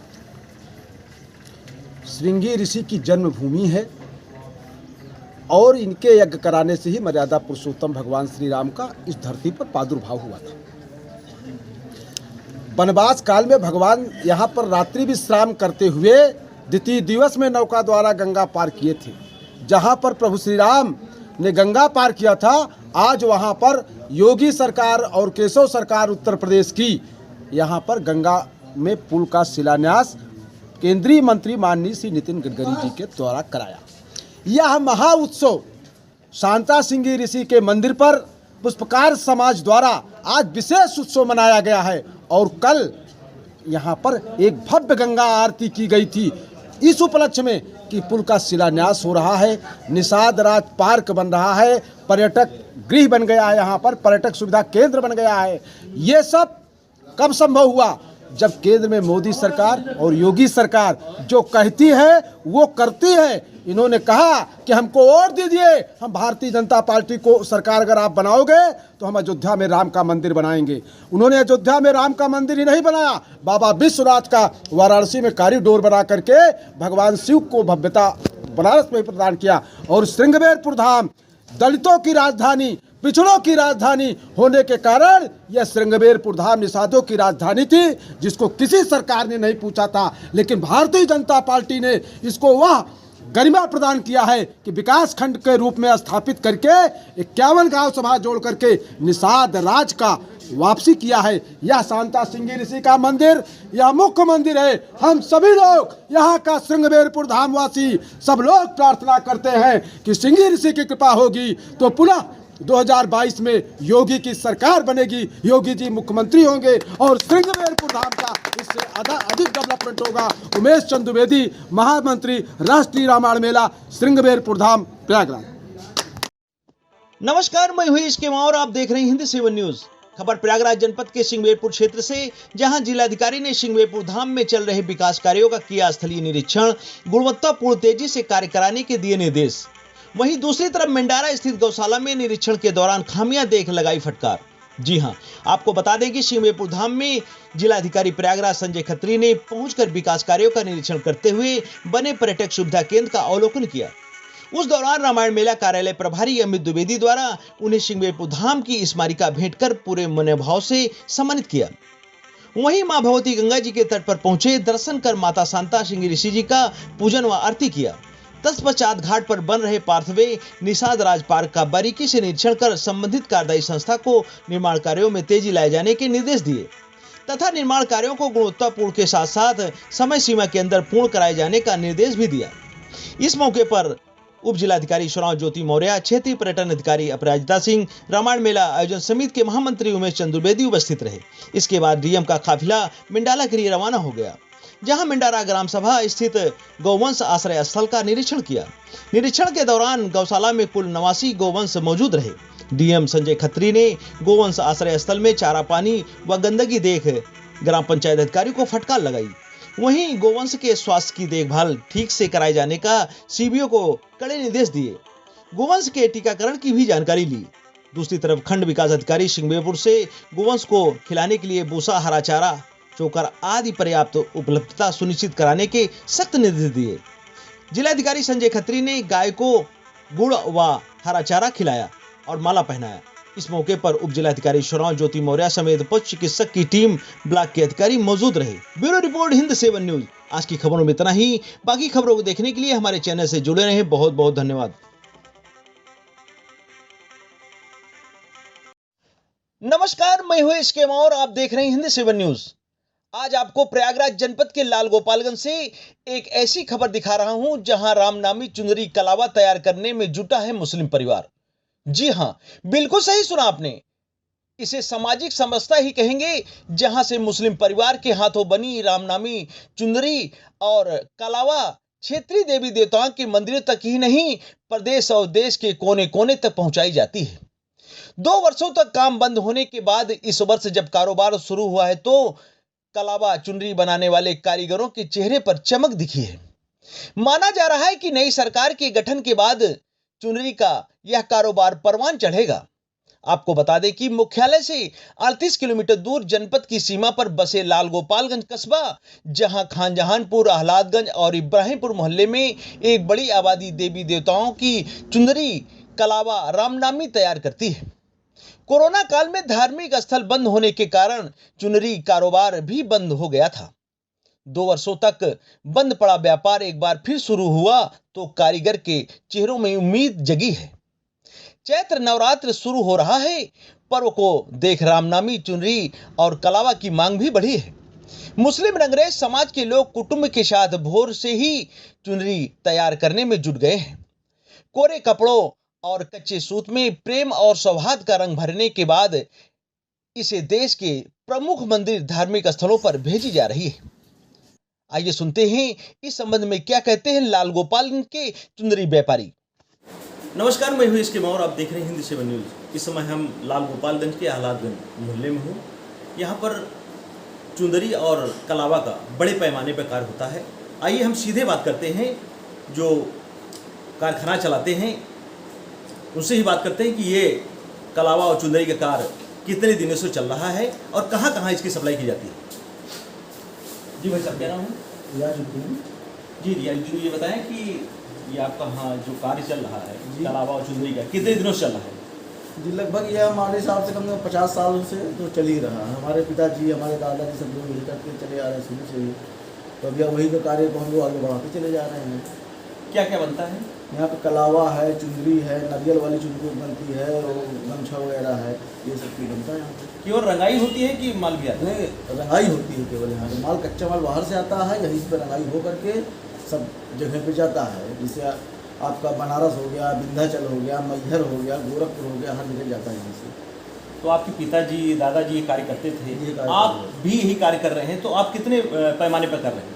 श्रृंगी ऋषि की जन्मभूमि है और इनके यज्ञ कराने से ही मर्यादा पुरुषोत्तम भगवान श्री राम का इस धरती पर प्रादुर्भाव हुआ था। वनवास काल में भगवान यहाँ पर रात्रि विश्राम करते हुए द्वितीय दिवस में नौका द्वारा गंगा पार किए थे। जहाँ पर प्रभु श्री राम ने गंगा पार किया था, आज वहाँ पर योगी सरकार और केशव सरकार उत्तर प्रदेश की यहाँ पर गंगा में पुल का शिलान्यास केंद्रीय मंत्री माननीय श्री नितिन गडकरी जी के द्वारा कराया। यह महा उत्सव शांता सिंह ऋषि के मंदिर पर पुष्पकार समाज द्वारा आज विशेष उत्सव मनाया गया है और कल यहाँ पर एक भव्य गंगा आरती की गई थी। इस उपलक्ष्य में कि पुल का शिलान्यास हो रहा है, निषाद राज पार्क बन रहा है, पर्यटक गृह बन गया है, यहाँ पर पर्यटक सुविधा केंद्र बन गया है। ये सब कब संभव हुआ? जब केंद्र में मोदी सरकार और योगी सरकार जो कहती है वो करती है। इन्होंने कहा कि हमको वोट दीजिए, हम भारतीय जनता पार्टी को सरकार अगर आप बनाओगे तो हम अयोध्या में राम का मंदिर बनाएंगे। उन्होंने अयोध्या में राम का मंदिर ही नहीं बनाया, बाबा विश्वनाथ का वाराणसी में कॉरिडोर बना करके भगवान शिव को भव्यता बनारस में प्रदान किया। और सिंगबेरपुर धाम दलितों की राजधानी, पिछड़ों की राजधानी होने के कारण यह सिंगबेरपुर धाम निषादों की राजधानी थी, जिसको किसी सरकार ने नहीं पूछा था। लेकिन भारतीय जनता पार्टी ने इसको वह गरिमा प्रदान किया है कि विकास खंड के रूप में स्थापित करके 51 गांव सभा जोड़ करके निषाद राज का वापसी किया है। यह शांता सिंह ऋषि का मंदिर यह मुख्य मंदिर है। हम सभी लोग यहाँ का सिंगबेरपुर धामवासी सब लोग प्रार्थना करते हैं कि सिंह ऋषि की कृपा होगी तो पुनः 2022 में योगी की सरकार बनेगी, योगी जी मुख्यमंत्री होंगे और सिंगबेरपुर धाम का इससे अधिक डेवलपमेंट होगा। उमेश चंद द्विवेदी, महामंत्री, राष्ट्रीय रामायण मेला, सिंगबेरपुर धाम, प्रयागराज। नमस्कार, मैं हूं इसके और आप देख रहे हैं हिंदी 7 न्यूज। खबर प्रयागराज जनपद के सिंगवेरपुर क्षेत्र से, जहां जिलाधिकारी ने सिंगवेरपुर धाम में चल रहे विकास कार्यों का किया स्थलीय निरीक्षण, गुणवत्तापूर्ण तेजी से कार्य कराने के दिए निर्देश। वहीं दूसरी तरफ मेंडारा स्थित गौशाला में निरीक्षण के दौरान खामियां देख लगाई फटकार। जी हां, आपको बता दें कि सिंगवेरपुर धाम में जिलाधिकारी प्रयागराज संजय खत्री ने पहुंचकर विकास कार्यों का निरीक्षण करते हुए बने पर्यटक सुविधा केंद्र का अवलोकन किया। उस दौरान रामायण मेला कार्यालय प्रभारी अमित द्विवेदी द्वारा उन्हें सिंगवेरपुर धाम की स्मारिका भेंट कर पूरे मनोभाव से सम्मानित किया। वहीं मां भगवती गंगा जी के तट पर पहुंचे, दर्शन कर माता शांता सिंह ऋषि जी का पूजन व आरती किया। तत्पश्चात घाट पर बन रहे पार्थवे निषाद राज पार्क का बारीकी से निरीक्षण कर संबंधित कार्यदायी संस्था को निर्माण कार्यों में तेजी लाए जाने के निर्देश दिए तथा निर्माण कार्यों को गुणवत्तापूर्ण के साथ साथ समय सीमा के अंदर पूर्ण कराए जाने का निर्देश भी दिया। इस मौके पर उप जिलाधिकारी सुराव ज्योति मौर्य, क्षेत्रीय पर्यटन अधिकारी अपराजिता सिंह, रामायण मेला आयोजन समिति के महामंत्री उमेश चंद्र द्विवेदी उपस्थित रहे। इसके बाद डीएम का काफिला मेंडाला के लिए रवाना हो गया, जहां मेंडारा ग्राम सभा स्थित गौवंश आश्रय स्थल का निरीक्षण किया। निरीक्षण के दौरान गौशाला में कुल 89 गौवंश मौजूद रहे। डीएम संजय खत्री ने गौवंश आश्रय स्थल में चारा पानी व गंदगी देख ग्राम पंचायत अधिकारी को फटकार लगाई। वहीं गौवंश के स्वास्थ्य की देखभाल ठीक से कराए जाने का सीबीओ को कड़े निर्देश दिए। गौवंश के टीकाकरण की भी जानकारी ली। दूसरी तरफ खंड विकास अधिकारी सिंगवेरपुर से गौवंश को खिलाने के लिए भूसा, हरा चारा, चोकर आदि पर्याप्त उपलब्धता सुनिश्चित कराने के सख्त निर्देश दिए। जिलाधिकारी संजय खत्री ने गाय को गुड़ व हरा चारा खिलाया और माला पहनाया। इस मौके पर उप जिलाधिकारी सुराव ज्योति मौर्य समेत पशु चिकित्सक की टीम, ब्लॉक के अधिकारी मौजूद रहे। Bureau report Hind 7 news. आज की खबरों में इतना ही। बाकी खबरों को देखने के लिए हमारे चैनल से जुड़े रहें। बहुत बहुत धन्यवाद। नमस्कार, मैं हूं इसके और आप देख रहे हैं हिंदी 7 न्यूज। आज आपको प्रयागराज जनपद के लाल गोपालगंज से एक ऐसी खबर दिखा रहा हूं, जहां रामनामी चुनरी कलावा तैयार करने में जुटा है मुस्लिम परिवार। जी हां, बिल्कुल सही सुना आपने। इसे सामाजिक समरसता ही कहेंगे, जहां से मुस्लिम परिवार के हाथों बनी रामनामी चुनरी और कलावा क्षेत्रीय देवी देवताओं के मंदिरों तक ही नहीं, प्रदेश और देश के कोने कोने तक पहुंचाई जाती है। 2 वर्षों तक काम बंद होने के बाद इस वर्ष जब कारोबार शुरू हुआ है, तो कलावा चुनरी बनाने वाले कारीगरों के चेहरे पर चमक दिखी है। माना जा रहा है कि नई सरकार के गठन के बाद चुनरी का यह कारोबार परवान चढ़ेगा। आपको बता दें कि मुख्यालय से 38 किलोमीटर दूर जनपद की सीमा पर बसे लाल गोपालगंज कस्बा, जहां खानजहानपुर, आहलादगंज और इब्राहिमपुर मोहल्ले में एक बड़ी आबादी देवी देवताओं की चुनरी, कलावा, रामनामी तैयार करती है। कोरोना काल में धार्मिक स्थल बंद होने के कारण चुनरी कारोबार भी बंद हो गया था। 2 वर्षों तक बंद पड़ा व्यापार एक बार फिर शुरू हुआ तो कारीगर के चेहरों में उम्मीद जगी है। चैत्र नवरात्र शुरू हो रहा है। पर्व को देख रामनामी चुनरी और कलावा की मांग भी बढ़ी है। मुस्लिम रंगरेज समाज के लोग कुटुंब के साथ भोर से ही चुनरी तैयार करने में जुट गए हैं। कोरे कपड़ों और कच्चे सूत में प्रेम और सौहार्द का रंग भरने के बाद इसे देश के प्रमुख मंदिर, धार्मिक स्थलों पर भेजी जा रही है। आइए सुनते हैं इस संबंध में क्या कहते हैं लाल गोपालगंज के चुनरी व्यापारी। नमस्कार, मैं हूं इसके और आप देख रहे हैं हिंदी 7 न्यूज। इस समय हम लाल गोपालगंज के आहलादगंज मोहल्ले में हूं। यहां पर चुंदरी और कलावा का बड़े पैमाने पर कार्य होता है। आइए हम सीधे बात करते हैं जो कारखाना चलाते हैं, उनसे ही बात करते हैं कि ये कलावा और चुंदरी का कार्य कितने दिनों से चल रहा है और कहां कहां इसकी सप्लाई की जाती है। जी भाई साहब, क्या नाम है? रियाजुद्दीन। जी रियाजुद्दीन, ये बताएं कि ये आपका हाँ जो कार्य चल रहा है कलावा और चुंदरी का कितने दिनों से चल रहा है? जी लगभग यह हमारे हिसाब से कम से कम 50 साल से तो चल ही रहा है। हमारे पिताजी, हमारे दादाजी सब लोग यही करते चले आ रहे हैं शुरू से ही। तो अभी वही का कार्य को हम लोग आगे बढ़ाते चले जा रहे हैं। क्या क्या बनता है यहाँ पे? कलावा है, चुनरी है, नारियल वाली चुनरी बनती है और गमछा वगैरह है, ये सब चीज़ बनता है यहाँ पे। केवल रंगाई होती है कि माल भी आता है? नहीं, रंगाई होती है केवल यहाँ पे। माल, कच्चा माल बाहर से आता है, यहीं पर रंगाई हो करके सब जगह पे जाता है। जैसे आपका बनारस हो गया, विंध्याचल हो गया, मैहर हो गया, गोरखपुर हो गया, हर जगह जाता है यहाँ से। तो आपके पिताजी, दादाजी ये कार्य करते थे, आप भी यही कार्य कर रहे हैं, तो आप कितने पैमाने पर कर रहे हैं?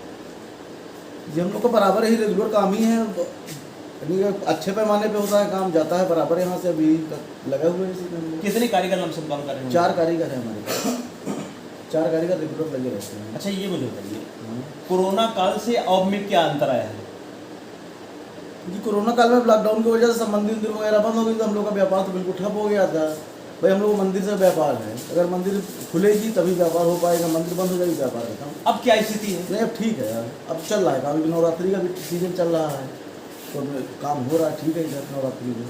जी हम लोग का बराबर ही रेगुलर काम ही है। यानी अच्छे पैमाने पे होता है काम, जाता है बराबर यहाँ से अभी तक लगा हुए हैं इसी काम में। कितने कारीगर लमसम काम कर रहे हैं? 4 कारीगर हैं हमारे पास, 4 कारीगर रेगुलर लगे रहते हैं। अच्छा ये मुझे बताइए, कोरोना काल से अब में क्या अंतर आया है? जी कोरोना काल में लॉकडाउन की वजह से सब मंदिर वगैरह बंद हो गई, तो हम लोग का व्यापार तो बिल्कुल ठप हो गया था। भाई हम लोग मंदिर से व्यापार है, अगर मंदिर खुलेगी तभी व्यापार हो पाएगा, मंदिर बंद हो जाएगी व्यापार का काम। अब क्या स्थिति है? नहीं अब ठीक है यार, अब चल रहा है काम, नवरात्रि का भी सीजन चल रहा है तो काम हो रहा है, ठीक है इधर नवरात्रि में।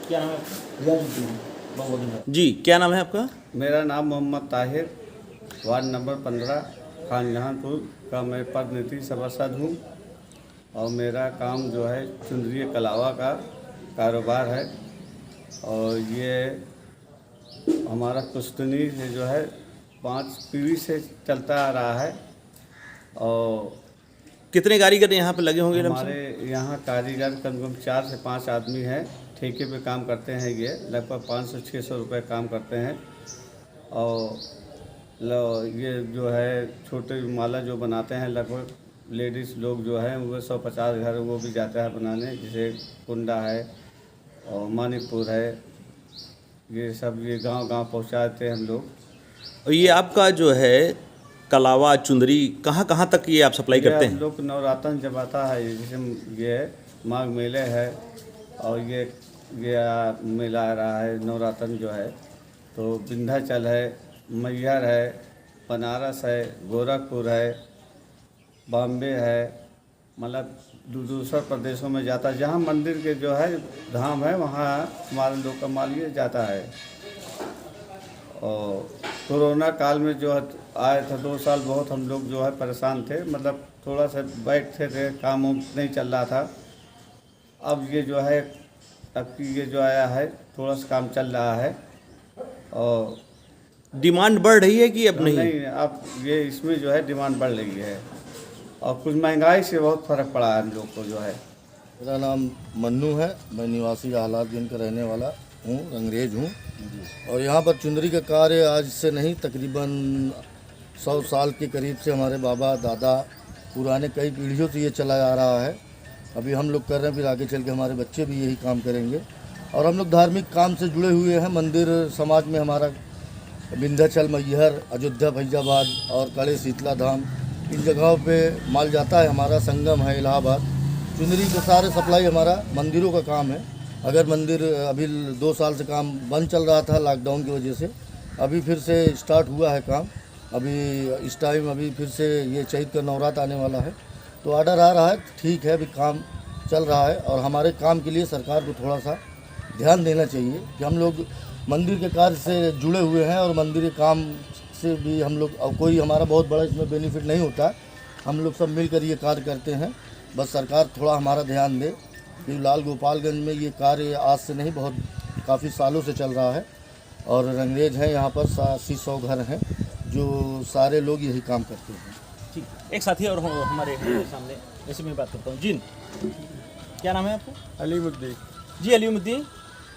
क्या नाम है आपका? रियाजुद्दीन। बहुत बहुत धन्यवाद जी। क्या नाम है आपका? मेरा नाम मोहम्मद ताहिर, वार्ड नंबर 15 खानजहानपुर का मैं प्रतिनिधि सभासद हूँ और मेरा काम जो है चुंदरी कलावा का कारोबार है। और ये हमारा पुश्तनी से जो है 5 पीढ़ी से चलता आ रहा है। और कितने कारीगर यहाँ पे लगे होंगे? हमारे यहाँ कारीगर कम से कम 4 से 5 आदमी हैं, ठेके पे काम करते हैं। ये लगभग 500-600 रुपये काम करते हैं। और ये जो है छोटे माला जो बनाते हैं, लगभग लेडीज़ लोग जो हैं वो 150 घर वो भी जाता है बनाने, जैसे कुंडा है और मानिकपुर है, ये सब ये गांव-गांव पहुंचाते हैं हम लोग। और ये आपका जो है कलावा चुंदरी कहाँ तक ये आप सप्लाई करते हैं? हम लोग नवरातन जब आता है, जैसे ये माघ मेले है और ये मेला आ रहा है नवरातन जो है, तो विंध्याचल है, मैहर है, बनारस है, गोरखपुर है, बॉम्बे है, मतलब दूसरे प्रदेशों में जाता है। जहाँ मंदिर के जो है धाम है वहाँ हमारे लोग का माल ये जाता है। और कोरोना काल में जो आए था 2 साल बहुत हम लोग जो है परेशान थे, मतलब थोड़ा सा बैठते थे, काम नहीं चल रहा था। अब ये जो है अब ये जो आया है थोड़ा सा काम चल रहा है। और डिमांड बढ़ रही है कि अब नहीं? नहीं, अब ये इसमें जो है डिमांड बढ़ रही है और कुछ महंगाई से बहुत फ़र्क पड़ा है हम लोग को जो है। मेरा नाम मन्नू है, मैं निवासी हालातगंज का रहने वाला हूँ, अंग्रेज हूँ। और यहाँ पर चुंदरी का कार्य आज से नहीं, तकरीबन 100 साल के करीब से हमारे बाबा दादा पुराने कई पीढ़ियों से ये चला आ रहा है। अभी हम लोग कर रहे हैं, फिर आगे चल के हमारे बच्चे भी यही काम करेंगे। और हम लोग धार्मिक काम से जुड़े हुए हैं। मंदिर समाज में हमारा विंध्याचल, मैहर, अयोध्या, फैजाबाद और कड़े शीतला धाम, इन जगहों पे माल जाता है। हमारा संगम है इलाहाबाद। चुंदरी के सारे सप्लाई हमारा मंदिरों का काम है। अगर मंदिर अभी 2 साल से काम बंद चल रहा था लॉकडाउन की वजह से, अभी फिर से स्टार्ट हुआ है काम। अभी इस टाइम अभी फिर से ये चैत का नवरात्र आने वाला है तो ऑर्डर आ रहा है, ठीक है, अभी काम चल रहा है। और हमारे काम के लिए सरकार को थोड़ा सा ध्यान देना चाहिए कि हम लोग मंदिर के कार्य से जुड़े हुए हैं और मंदिर के काम से भी हम लोग, और कोई हमारा बहुत बड़ा इसमें बेनिफिट नहीं होता। हम लोग सब मिलकर ये कार्य करते हैं। बस सरकार थोड़ा हमारा ध्यान दे कि लाल गोपालगंज में ये कार्य आज से नहीं, बहुत काफ़ी सालों से चल रहा है। और अंग्रेज हैं यहाँ पर 80-100 घर हैं जो सारे लोग यही काम करते हैं। ठीक, एक साथी और हमारे सामने, ऐसे में बात करता हूँ। जी, क्या नाम है आपका? अलीमुद्दीन। जी अलीमुद्दीन,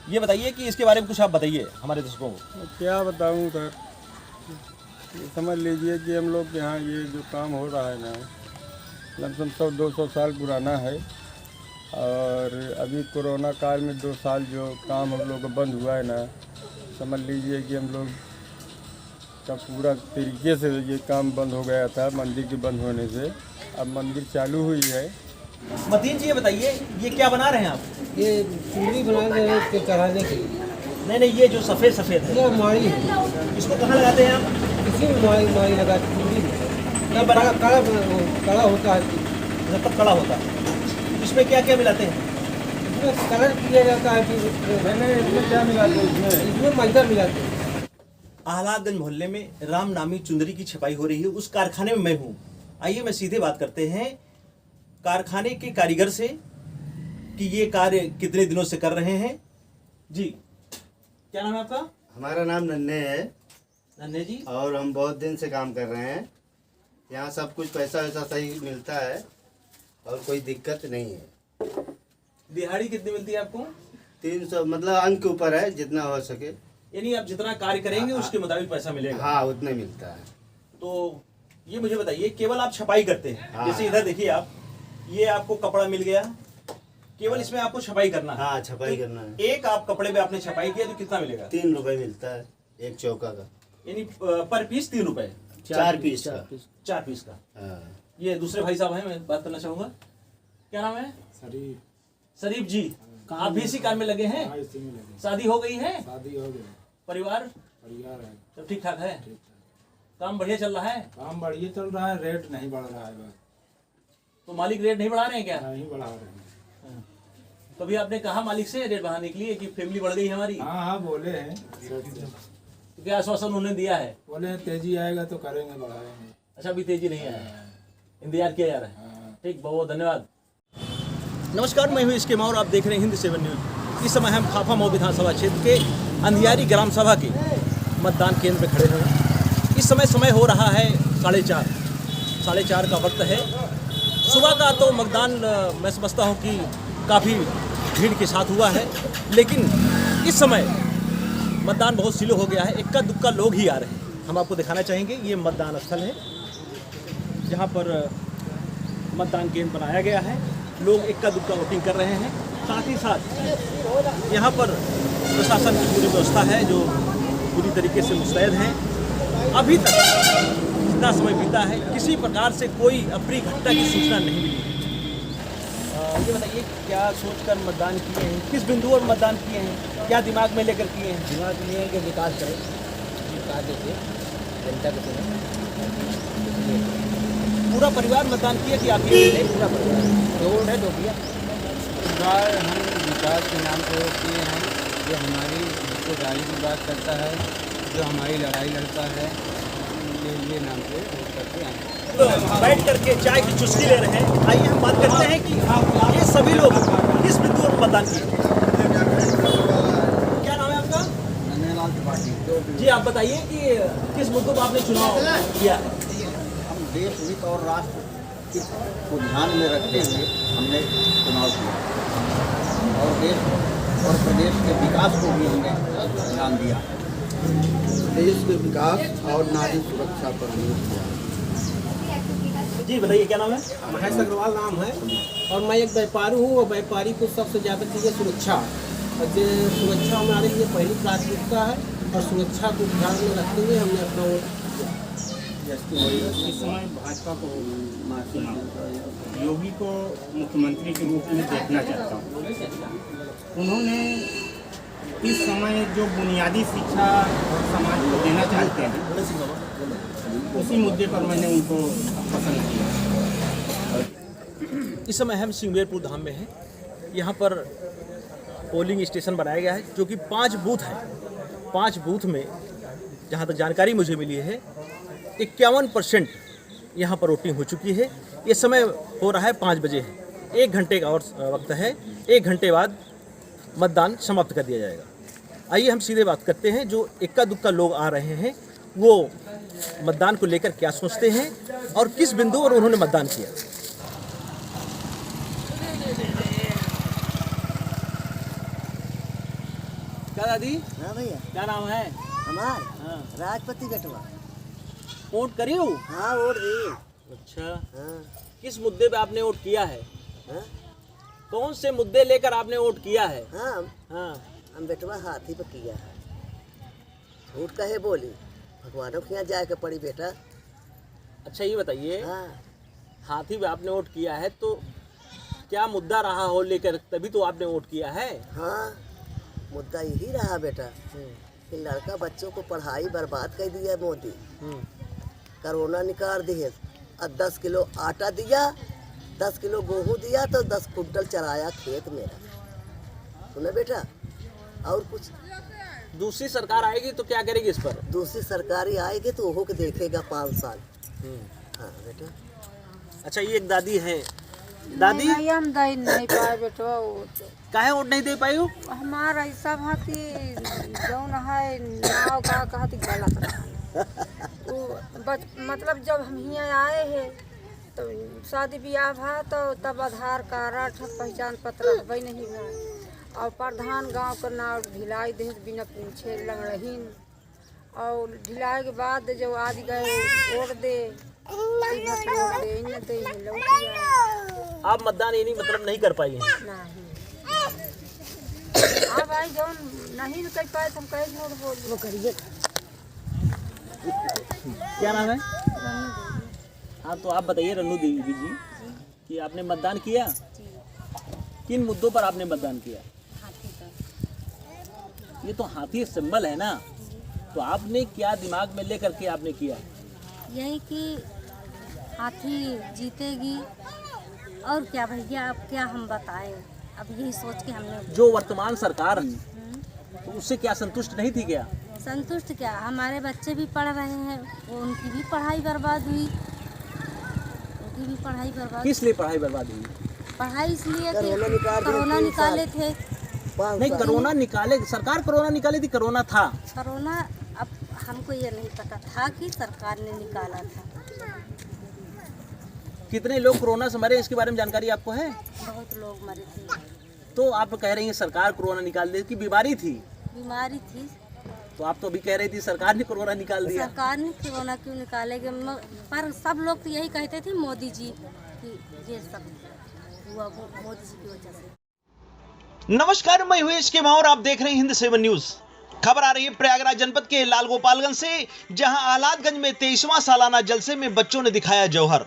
ये बताइए कि इसके बारे में कुछ आप बताइए हमारे दर्शकों को। क्या बताऊँ सर, समझ लीजिए कि हम लोग के यहाँ ये जो काम हो रहा है ना, लमसम 100-200 साल पुराना है। और अभी कोरोना काल में 2 साल जो काम हम लोग का बंद हुआ है ना, समझ लीजिए कि हम लोग का पूरा तरीके से ये काम बंद हो गया था मंदिर के बंद होने से। अब मंदिर चालू हुई है। मतीन जी ये बताइए, ये क्या बना रहे हैं आप? ये चुंदरी बना रहे हैं इसके चढ़ाने के लिए। नहीं, ये जो सफ़ेद सफ़ेद है ये माड़ी है, इसको कहाँ लगाते हैं आप? इसी में माड़ी लगा चुंदरी ये बना कड़ा होता है, जब तक कड़ा होता है। इसमें क्या क्या मिलाते हैं? इसमें कलर किया जाता है। इसमें क्या मिलाते हैं? इसमें मैदा मिलाते हैं। आह्लादगंज मोहल्ले में राम नामी चुंदरी की छपाई हो रही है, उस कारखाने में मैं हूँ। आइए मैं सीधे बात करते हैं कारखाने के कारीगर से कि ये कार्य कितने दिनों से कर रहे हैं। जी, क्या नाम है आपका? हमारा नाम नन्हे है। नन्हे जी, और हम बहुत दिन से काम कर रहे हैं। यहाँ सब कुछ पैसा वैसा सही मिलता है और कोई दिक्कत नहीं है। दिहाड़ी कितनी मिलती है आपको? 300, मतलब अंक के ऊपर है, जितना हो सके। यानी आप जितना कार्य करेंगे उसके मुताबिक पैसा मिलेगा? हाँ, उतना मिलता है। तो ये मुझे बताइए, केवल आप छपाई करते हैं? हाँ। जैसे इधर देखिए आप, ये आपको कपड़ा मिल गया, केवल इसमें आपको छपाई करना है। हाँ, छपाई करना है। एक आप कपड़े पे आपने छपाई किया तो कितना मिलेगा? 3 रुपए मिलता है एक चौका का, यानी पर पीस 3 रुपए। 4 पीस का। 4 पीस का। हाँ। ये दूसरे भाई साहब हैं, मैं बात करना चाहूंगा। क्या नाम है? शरीफ जी। आप भी इसी काम में लगे हैं? शादी हो गई है? शादी हो गई। परिवार है सब ठीक ठाक है? काम बढ़िया चल रहा है? काम बढ़िया चल रहा है, रेट नहीं बढ़ रहा है बस। तो मालिक रेट नहीं बढ़ा रहे हैं क्या? नहीं बढ़ा रहे हैं। कभी आपने कहा मालिक से रेट बढ़ाने के लिए कि फैमिली बढ़ गई है हमारी? हाँ बोले हैं। तो क्या आश्वासन उन्होंने दिया है? बोले तेजी आएगा तो करेंगे, बढ़ाएंगे। अच्छा, अभी तेजी नहीं आया, इंतजार किया जा रहा है। ठीक, बहुत बहुत धन्यवाद। नमस्कार, मैं हूँ इसके माहौर, आप देख रहे हैं हिंद 7 न्यूज। इस समय हम फाफा विधानसभा क्षेत्र के अंधियारी ग्राम सभा के मतदान केंद्र पर खड़े हुए हैं। इस समय हो रहा है 4:30 का वक्त है। सुबह का तो मतदान मैं समझता हूँ कि काफ़ी भीड़ के साथ हुआ है, लेकिन इस समय मतदान बहुत स्लो हो गया है। इक्का दुक्का लोग ही आ रहे हैं। हम आपको दिखाना चाहेंगे, ये मतदान स्थल है जहाँ पर मतदान केंद्र बनाया गया है। लोग इक्का दुक्का वोटिंग कर रहे हैं। साथ ही साथ यहाँ पर प्रशासन की पूरी व्यवस्था है जो पूरी तरीके से मुस्तैद हैं। अभी तक जितना समय बीता है किसी प्रकार से कोई अप्रिय घटना की सूचना नहीं मिली है। ये बताइए, क्या सोचकर मतदान किए हैं? किस बिंदु पर मतदान किए हैं? क्या दिमाग में लेकर किए हैं? दिमाग में है कि विकास करें, विकास देखिए जनता को सुने। पूरा परिवार मतदान किया कि आप ये पूरा परिवार दो है, 2 किया। इस बार हम विकास के नाम पर वोट किए हैं। जो हमारी हिस्सेदारी की बात करता है, जो हमारी लड़ाई लड़ता है, ये नाम पे वोट करते हैं। तो बैठ करके चाय की चुस्की ले रहे हैं। आइए हम बात करते हैं कि ये सभी लोग किस बिंदु पर मतदान किए। क्या नाम है आपका? नन्हेलाल त्रिपाठी। जी, आप बताइए कि किस मुद्दों पर आपने चुनाव किया है? हम देश हित और राष्ट्र हित को ध्यान में रखते हुए हमने चुनाव किया और देश और प्रदेश के विकास को भी हमने ध्यान दिया। देश के विकास और नारी सुरक्षा पर हमने किया। जी बताइए, क्या नाम है? महेश अग्रवाल नाम है और मैं एक व्यापारी हूँ और व्यापारी को सबसे ज़्यादा चाहिए सुरक्षा। और जो सुरक्षा हमारे लिए पहली प्राथमिकता है और सुरक्षा को ध्यान में रखते हुए हमने अपना वोट इस समय भाजपा को योगी को मुख्यमंत्री के रूप में देखना चाहता हूँ। उन्होंने इस समय जो बुनियादी शिक्षा समाज को देना चाहते हैं, उसी मुद्दे पर मैंने उनको पसंद किया। इस समय हम सिंगवेरपुर धाम में हैं। यहाँ पर पोलिंग स्टेशन बनाया गया है जो कि 5 बूथ हैं। 5 बूथ में जहाँ तक जानकारी मुझे मिली है 51% यहाँ पर वोटिंग हो चुकी है। ये समय हो रहा है 5 बजे है। 1 घंटे का और वक्त है। 1 घंटे बाद मतदान समाप्त कर दिया जाएगा। आइए हम सीधे बात करते हैं, जो इक्का दुक्का लोग आ रहे हैं वो मतदान को लेकर क्या सोचते हैं और किस बिंदु पर उन्होंने मतदान किया। क्या दादी? हाँ भैया। क्या नाम है? हमार हाँ। राजपति गटवा। वोट करी हो? हाँ वोट दी। अच्छा, हाँ। किस मुद्दे पे आपने वोट किया है? हाँ? कौन से मुद्दे लेकर आपने वोट किया है? हाँ हाँ, हम बेटवा हाथी पर किया है। झूठ कहे बोली, भगवानों के यहाँ जाके पड़ी बेटा। अच्छा ये बताइए, हाँ। हाथी पे आपने वोट किया है तो क्या मुद्दा रहा हो लेकर, तभी तो आपने वोट किया है? हाँ, मुद्दा यही रहा बेटा कि लड़का बच्चों को पढ़ाई बर्बाद कर दिया मोदी। कोरोना निकाल दिए और 10 किलो आटा दिया, 10 किलो गेहूँ दिया तो 10 कुंटल चराया खेत मेरा। सुना बेटा? और कुछ दूसरी सरकार आएगी तो क्या करेगी इस पर? दूसरी सरकारी आएगी तो वो के देखेगा 5 साल। हाँ बेटा। अच्छा, ये एक दादी है। दादी नहीं, हम दे नहीं पाए बेटवा वोट। काहे वोट नहीं दे पाई हो? हमारा ऐसा है कि जौन है नाव का कहती गलत रहा। मतलब जब हम यहाँ आए हैं तो शादी ब्याह भा तो तब आधार कार्ड पहचान पत्र हवे नहीं भा और प्रधान गांव का नाव ढिलाई दे बिना पूछे लंगड़हीन और ढिलाई के बाद जो आज गए वोट दे आप मतदान ये नहीं मतलब नहीं कर पाई हैं? नहीं। हाँ भाई जो नहीं निकल पाए तुम कहे झूठ बोल वो करिए। क्या नाम है? हाँ, तो आप बताइए रन्नू देवी जी कि आपने मतदान किया? किन मुद्दों पर आपने मतदान किया? ये तो हाथी सिंबल है ना, तो आपने क्या दिमाग में लेकर के आपने किया? यही कि हाथी जीतेगी और क्या भैया, अब क्या हम बताएं, अब यही सोच के हमने। जो वर्तमान सरकार है तो उससे क्या संतुष्ट नहीं थी क्या? संतुष्ट क्या, हमारे बच्चे भी पढ़ रहे हैं, वो उनकी भी पढ़ाई बर्बाद हुई, उनकी भी पढ़ाई बर्बाद। किस लिए पढ़ाई बर्बाद हुई? पढ़ाई इसलिए कि कोरोना निकाले थे। नहीं, कोरोना निकाले, सरकार कोरोना निकाली थी, कोरोना था। कोरोना अब हमको ये नहीं पता था कि सरकार ने निकाला था। कितने लोग कोरोना से मरे इसके बारे में जानकारी आपको है? बहुत लोग मरे थे। तो आप कह रही हैं सरकार कोरोना निकाल दी, कि बीमारी थी? बीमारी थी। तो आप तो अभी कह रही थी सरकार ने कोरोना निकाल दिया। सरकार ने कोरोना क्यों निकालेगी, पर सब लोग तो यही कहते थे मोदी जी कि ये सब हुआ वो मोदी जी की वजह से। नमस्कार, मैं हूं इसके माहौर, आप देख रहे हैं हिंद 7 न्यूज। खबर आ रही है प्रयागराज जनपद के लाल गोपालगंज से, जहां आह्लादगंज में 23वां सालाना जलसे में बच्चों ने दिखाया जौहर।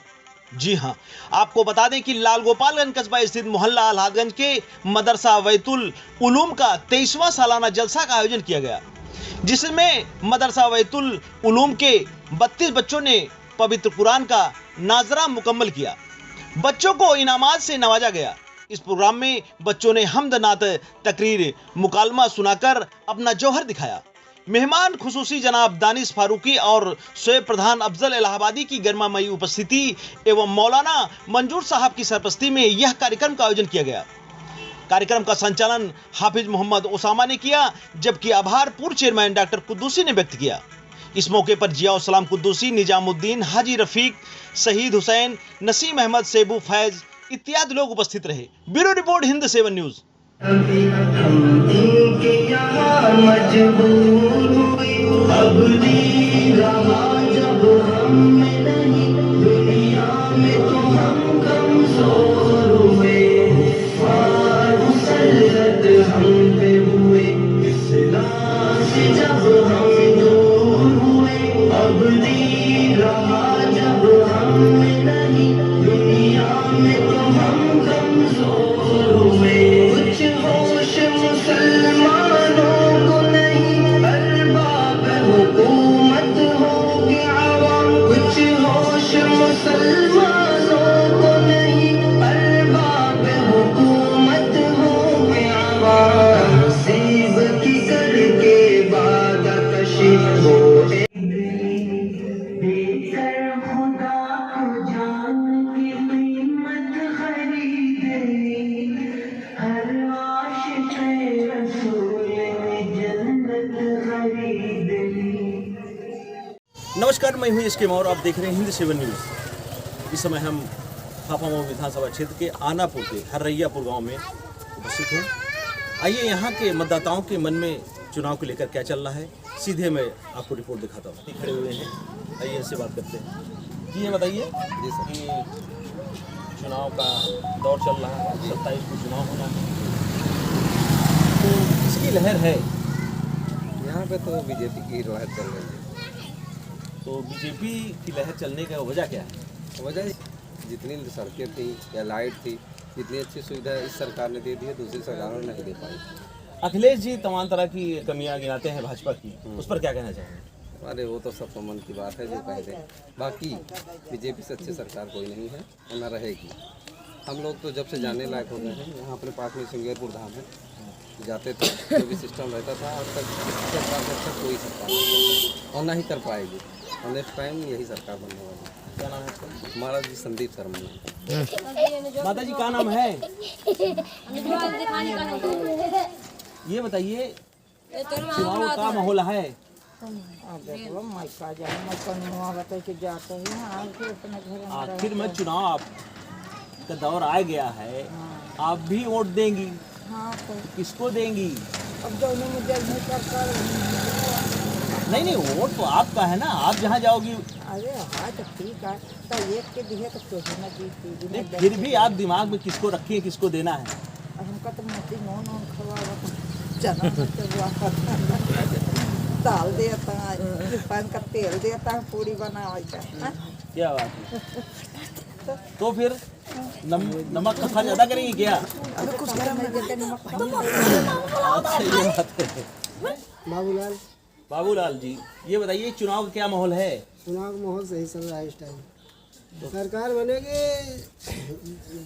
जी हां, आपको बता दें कि लाल गोपालगंज कस्बा स्थित मोहल्ला आह्लादगंज के मदरसा वैतुल उलूम का 23वां सालाना जलसा का आयोजन किया गया, जिसमें मदरसा वैतुल उलूम के 32 बच्चों ने पवित्र कुरान का नाजरा मुकम्मल किया। बच्चों को इनामात से नवाजा गया। इस प्रोग्राम में बच्चों ने हमद नात तकरीर मुकालमा सुनाकर अपना जौहर दिखाया। मेहमान खुसूसी जनाब दानिश फारूकी और शोएब प्रधान अफजल इलाहाबादी की गर्मामयी उपस्थिति एवं मौलाना मंजूर साहब की सरपरस्ती में यह कार्यक्रम का आयोजन किया गया। कार्यक्रम का संचालन हाफिज मोहम्मद ओसामा ने किया, जबकि आभार पूर्व चेयरमैन डॉक्टर कुद्दूसी ने व्यक्त किया। इस मौके पर जिया सलाम कुद्दूसी, निजामुद्दीन, हाजी रफीक, शहीद हुसैन, नसीम अहमद, सेबू फैज इत्यादि लोग उपस्थित रहे। Bureau report Hind 7 news. नमस्कार, मैं हूं इसके माहौर, आप देख रहे हैं हिंद 7 न्यूज। इस समय हम फाफामऊ विधानसभा क्षेत्र के आनापुर के हरैयापुर गांव में उपस्थित हूं। आइए यहाँ के मतदाताओं के मन में चुनाव को लेकर क्या चल रहा है, सीधे मैं आपको रिपोर्ट दिखाता हूँ। खड़े हुए हैं, आइए इनसे बात करते हैं। जी ये बताइए कि चुनाव का दौर चल रहा है, 27 को चुनाव होना है, तो किसकी लहर है यहाँ पे? तो बीजेपी की लहर चल रही है। तो बीजेपी की लहर चलने का वजह क्या है? वजह जितनी सड़कें थी या लाइट थी, जितनी अच्छी सुविधा इस सरकार ने दे दी है, दूसरी सरकारों ने नहीं दे पाई। अखिलेश जी तमाम तरह की कमियां गिनाते हैं भाजपा की, उस पर क्या कहना चाहेंगे? अरे वो तो सब मन की बात है जो कह दें। बाकी बीजेपी से अच्छी सरकार कोई नहीं है और न रहेगी। हम लोग तो जब से जाने लायक हो गए हैं। यहाँ अपने पास में सिंगेरपुर धाम है, जाते थे, जो भी सिस्टम रहता था आज तक सरकार से अच्छा कोई सरकार नहीं और ना ही कर पाएगी। और नेक्स्ट टाइम यही सरकार बनने वाली है। क्या नाम है आपका? हमारा जी संदीप शर्मा। माता जी क्या नाम है? ये बताइए चुनाव का माहौल है? आखिर में चुनाव का दौर आ गया है, आप भी वोट देंगी? तो किसको देंगी? अब जो मुझे नहीं, वोट तो आपका है ना, आप जहाँ जाओगी। अरे हाँ तो ठीक है, तो एक के दिए तो क्यों ना जीती। फिर भी आप दिमाग में किसको रखिए, किसको देना है? हमका तो मोती नॉन खवा चना दाल देता रिफाइन का तेल देता पूरी बनाता। क्या बात है। तो फिर नमक का ज़्यादा करेंगे क्या? अभी कुछ गरम नहीं देते नमक। अच्छा ये बात है। बाबूलाल बाबूलाल जी, ये बताइए चुनाव का क्या माहौल है? चुनाव का माहौल सही चल रहा है इस टाइम। सरकार बनेगी,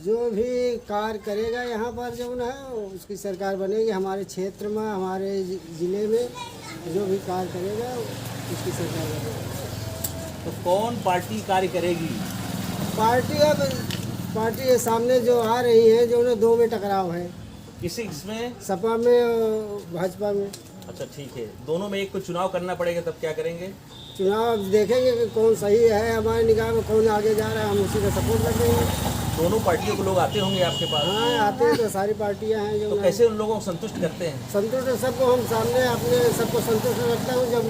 जो भी कार्य करेगा यहाँ पर जो है उसकी सरकार बनेगी। हमारे क्षेत्र में, हमारे ज़िले में जो भी कार्य करेगा उसकी सरकार बनेगी। तो कौन पार्टी कार्य करेगी? पार्टी के सामने जो आ रही है, जो उन्हें दो में टकराव है, किसमें? सपा में और भाजपा में। अच्छा ठीक है, दोनों में एक को चुनाव करना पड़ेगा, तब क्या करेंगे? चुनाव देखेंगे कि कौन सही है, हमारे निगाह में कौन आगे जा रहा है, हम उसी का सपोर्ट करेंगे। दोनों पार्टियों के लोग आते होंगे आपके पास? हाँ आते हैं, तो सारी पार्टियां हैं जो। तो कैसे उन लोगों को संतुष्ट करते हैं? संतुष्ट सबको हम सामने अपने सबको संतुष्ट रखता हूँ। जब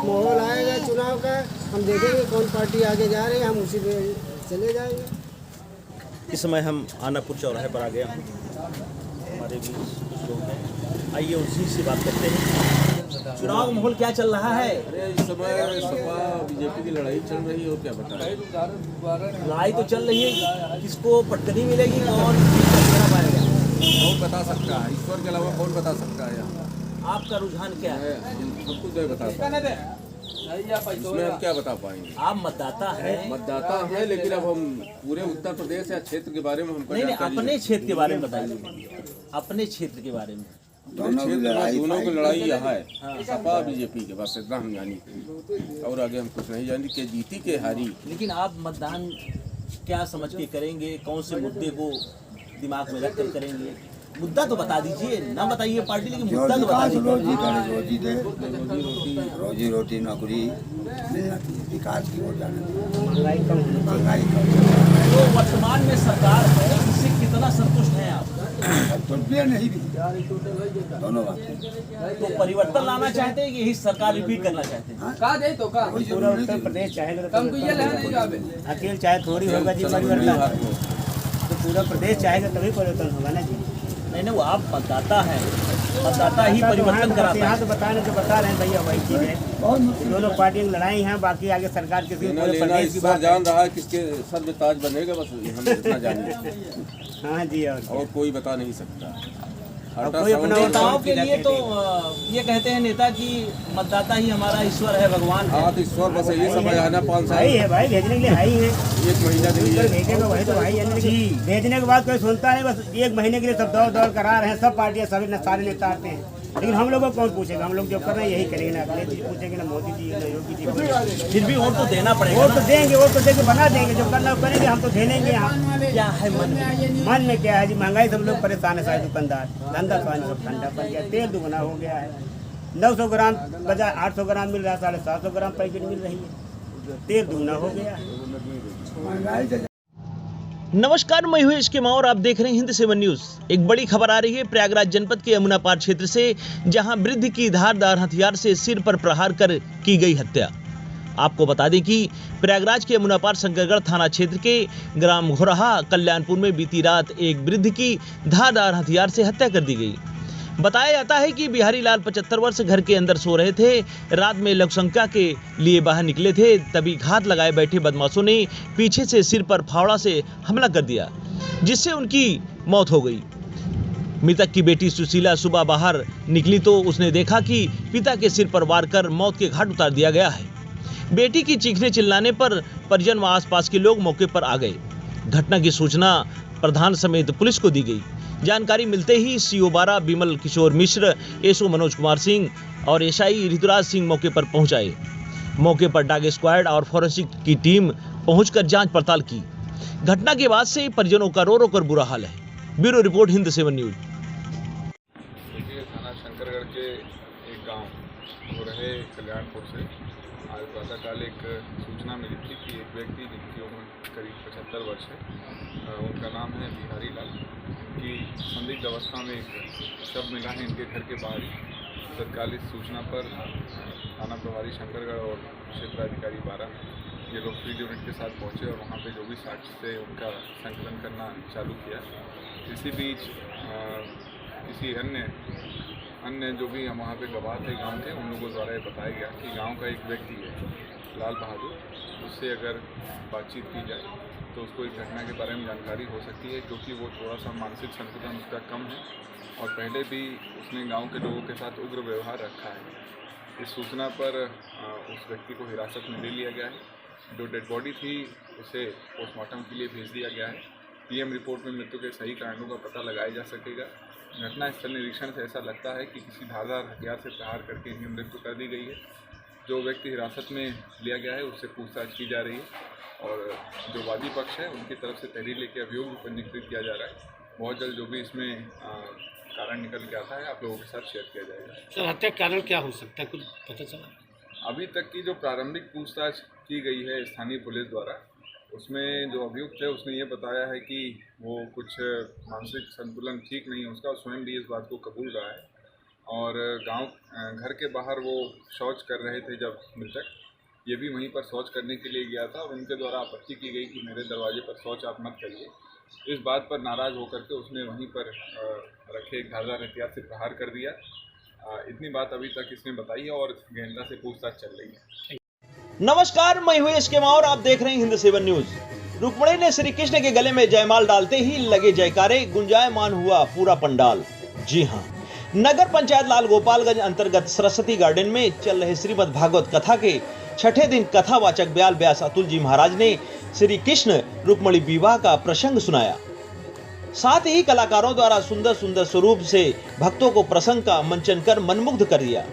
माहौल आएगा चुनाव का, हम देखेंगे कौन पार्टी आगे जा रही है, हम उसी पे चले जाएंगे। इस समय हम आनापुर चौराहे पर आ गए हैं। हमारे बीच कुछ लोग हैं, आइए उसी से बात करते हैं। चुनाव का माहौल क्या चल रहा है? इस समय सपा बीजेपी की लड़ाई चल रही है और क्या बताएं। लड़ाई तो चल रही है, किसको पटकनी मिलेगी, कौन जीतना पाएगा? कौन बता सकता है? ईश्वर के अलावा कौन बता सकता है यहाँ? आपका रुझान क्या है? सब कुछ नहीं बता सकते, इसमें हम क्या बता पाएंगे? आप मतदाता हैं? मतदाता है, लेकिन अब हम पूरे उत्तर प्रदेश या क्षेत्र के बारे में हमको नहीं, अपने क्षेत्र के बारे में बताइए, अपने क्षेत्र के बारे में। दोनों की लड़ाई यहाँ है, सपा बीजेपी के, बस इतना हम जानी, और आगे हम कुछ नहीं जानी कि जीती के हारी। लेकिन आप मतदान क्या समझ के करेंगे, कौन से मुद्दे को दिमाग में रख कर करेंगे? मुद्दा तो बता दीजिए, ना बताइए पार्टी, लेकिन मुद्दा तो बता दीजिए। रोजी रोटी नौकरी विकास की ओर जाने, महंगाई तो वर्तमान में सरकार है, इससे कितना संतुष्ट हैं आप? नहीं भी दोनों बात। तो परिवर्तन लाना चाहते हैं कि यही सरकार रिपीट करना चाहते हैं? पूरा उत्तर प्रदेश चाहेगा तो अकेले चाहे थोड़ी होगा जी परिवर्तन, तो पूरा प्रदेश चाहेगा तभी परिवर्तन होगा ना जी। नहीं वो आप मतदाता है, मतदाता ही परिवर्तन कराता है। यहाँ तो बताने तो बता रहे हैं भैया, वही चीज़ है। दोनों पार्टियों की लड़ाई है, बाकी आगे सरकार किसी प्रदेश की बात जान रहा है, किसके सर में ताज बनेगा, बस हम इतना जानेंगे। हाँ जी, और कोई बता नहीं सकता। कोई अपने नेताओं के लिए तो ये कहते हैं नेता कि मतदाता ही हमारा ईश्वर है, भगवान है। हाँ तो ईश्वर बस ये समझ आना 5 साल है भाई, भेजने के लिए है ही है। 1 महीना के लिए भेजेगा वही तो भाई है, भेजने के बाद कोई सुनता नहीं, बस 1 महीने के लिए सब दौड़ करा रहे हैं, सब पार्टियां सभी सारे नेता आते हैं, लेकिन हम लोगों को कौन पूछेगा? हम लोग जो कर रहे हैं यही करेंगे ना, अगले जी पूछेंगे ना मोदी जी ना योगी जी। फिर भी वोट तो देना पड़ेगा। वोट तो देंगे, वोट तो देके बना देंगे, जो करना करेंगे, हम तो झेलेंगे। यहाँ क्या है मन में क्या है जी? महंगाई, सब लोग परेशान है, सारे दुकानदार, धंधा पानी सब ठंडा पड़ गया, तेल दुगना हो गया है। 900 ग्राम बजाय 800 ग्राम मिल रहा है, 750 ग्राम पैकेट मिल रही है, तेल दुगना हो गया है। नमस्कार, मैं हूं इसके माँ और आप देख रहे हैं हिंद 7 न्यूज़। एक बड़ी खबर आ रही है प्रयागराज जनपद के यमुना पार क्षेत्र से, जहां वृद्ध की धारदार हथियार से सिर पर प्रहार कर की गई हत्या। आपको बता दें कि प्रयागराज के यमुना पार शंकरगढ़ थाना क्षेत्र के ग्राम घोरहा कल्याणपुर में बीती रात एक वृद्ध की धारदार हथियार से हत्या कर दी गई। बताया जाता है कि बिहारी लाल 75 वर्ष घर के अंदर सो रहे थे। रात में लघुशंका के लिए बाहर निकले थे, तभी घात लगाए बैठे बदमाशों ने पीछे से सिर पर फावड़ा से हमला कर दिया, जिससे उनकी मौत हो गई। मृतक की बेटी सुशीला सुबह बाहर निकली तो उसने देखा कि पिता के सिर पर वार कर मौत के घाट उतार दिया गया है। बेटी की चीखने चिल्लाने पर परिजन व आसपास के लोग मौके पर आ गए। घटना की सूचना प्रधान समेत पुलिस को दी गई। जानकारी मिलते ही CO 12 बिमल किशोर मिश्र, SO मनोज कुमार सिंह और SI ऋतुराज सिंह मौके पर पहुंचाए। मौके पर डॉग स्क्वाड और फॉरेंसिक की टीम पहुंचकर जांच पड़ताल की। घटना के बाद से परिजनों का रो कर बुरा हाल है। Bureau report Hind 7 news. थाना शंकरगढ़ के एक गाँव रहे कल्याणपुर से आज प्रातःकाल एक सूचना मिली थी कि एक व्यक्ति जिनकी उम्र करीब 75 वर्ष है, उनका नाम है बिहारी लाल, की संदिग्ध अवस्था में एक शव मिला है इनके घर के बाहर। तत्कालीन सूचना पर थाना प्रभारी शंकरगढ़ और क्षेत्राधिकारी 12 ये लोग फील्ड यूनिट के साथ पहुंचे और वहां पे जो भी साक्ष्य थे उनका संकलन करना चालू किया। इसी बीच किसी अन्य अन्य जो भी हम वहाँ पे गवाह थे गांव के, उन लोगों द्वारा ये बताया गया कि गांव का एक व्यक्ति है लाल बहादुर, उससे अगर बातचीत की जाए तो उसको इस घटना के बारे में जानकारी हो सकती है, क्योंकि वो थोड़ा सा मानसिक संतुलन उसका कम है और पहले भी उसने गांव के लोगों के साथ उग्र व्यवहार रखा है। इस सूचना पर उस व्यक्ति को हिरासत में ले लिया गया है। जो डेड बॉडी थी उसे पोस्टमार्टम के लिए भेज दिया गया है। पीएम रिपोर्ट में मृत्यु के सही कारणों का पता लगाया जा सकेगा। घटना स्थल निरीक्षण से ऐसा लगता है कि किसी धारदार हथियार से प्रहार करके इनकी मृत्यु कर दी गई है। जो व्यक्ति हिरासत में लिया गया है उससे पूछताछ की जा रही है और जो वादी पक्ष है उनकी तरफ से तहरीर लेके अभियोग भी पंजीकृत किया जा रहा है। बहुत जल्द जो भी इसमें कारण निकल के आता है आप लोगों के साथ शेयर किया जाएगा। सर, हत्या कारण क्या हो सकता है, कुछ पता चला? अभी तक की जो प्रारंभिक पूछताछ की गई है स्थानीय पुलिस द्वारा, उसमें जो अभियुक्त है उसने ये बताया है कि वो कुछ मानसिक संतुलन ठीक नहीं है उसका, स्वयं भी इस बात को कबूल रहा है और घर के बाहर वो शौच कर रहे थे जब मृतक, ये भी वहीं पर शौच करने के लिए गया था और उनके द्वारा आपत्ति की गई कि मेरे दरवाजे पर शौच आप मत करिए। इस बात पर नाराज़ होकर के उसने वहीं पर रखे एक धारदार हथियार से प्रहार कर दिया। इतनी बात अभी तक इसने बताई है और गहनता से पूछताछ चल रही है। नमस्कार, मैं हूं इसके और आप देख रहे हैं हिंद 7 न्यूज। रुक्मणी ने श्री कृष्ण के गले में जयमाल डालते ही लगे जयकारे, गुंजायमान हुआ पूरा पंडाल। जी हां, नगर पंचायत लाल गोपालगंज अंतर्गत सरस्वती गार्डन में चल रहे श्रीमद् भागवत कथा के छठे दिन कथावाचक ब्याल व्यास अतुल जी महाराज ने श्री कृष्ण रुक्मणी विवाह का प्रसंग सुनाया। साथ ही कलाकारों द्वारा सुंदर सुंदर स्वरूप से भक्तों को प्रसंग का मंचन कर मनमुग्ध कर दिया।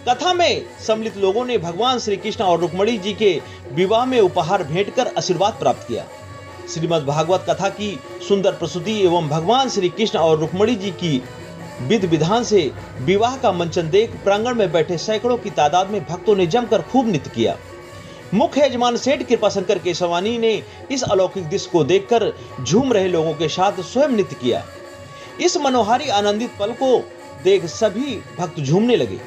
कथा में सम्मिलित लोगों ने भगवान श्री कृष्ण और रुक्मणी जी के विवाह में उपहार भेंट कर आशीर्वाद प्राप्त किया। श्रीमद् भागवत कथा की सुंदर प्रस्तुति एवं भगवान श्री कृष्ण और रुक्मणी जी की विधि विधान से विवाह का मंचन देख प्रांगण में बैठे सैकड़ों की तादाद में भक्तों ने जमकर खूब नृत्य किया। मुख्य यजमान सेठ कृपाशंकर केशवानी ने इस अलौकिक दृश्य को देखकर झूम रहे लोगों के साथ स्वयं नृत्य किया। इस मनोहारी आनंदित पल को देख सभी भक्त झूमने लगे।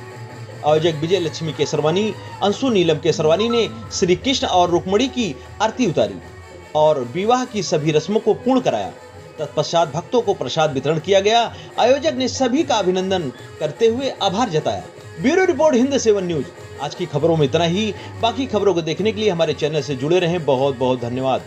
आयोजक विजय लक्ष्मी केसरवानी, अंशु नीलम केसरवानी ने श्री कृष्ण और रुक्मणी की आरती उतारी और विवाह की सभी रस्मों को पूर्ण कराया। तत्पश्चात भक्तों को प्रसाद वितरण किया गया। आयोजक ने सभी का अभिनंदन करते हुए आभार जताया। Bureau report Hind 7 news. आज की खबरों में इतना ही। बाकी खबरों को देखने के लिए हमारे चैनल से जुड़े रहें। बहुत बहुत धन्यवाद।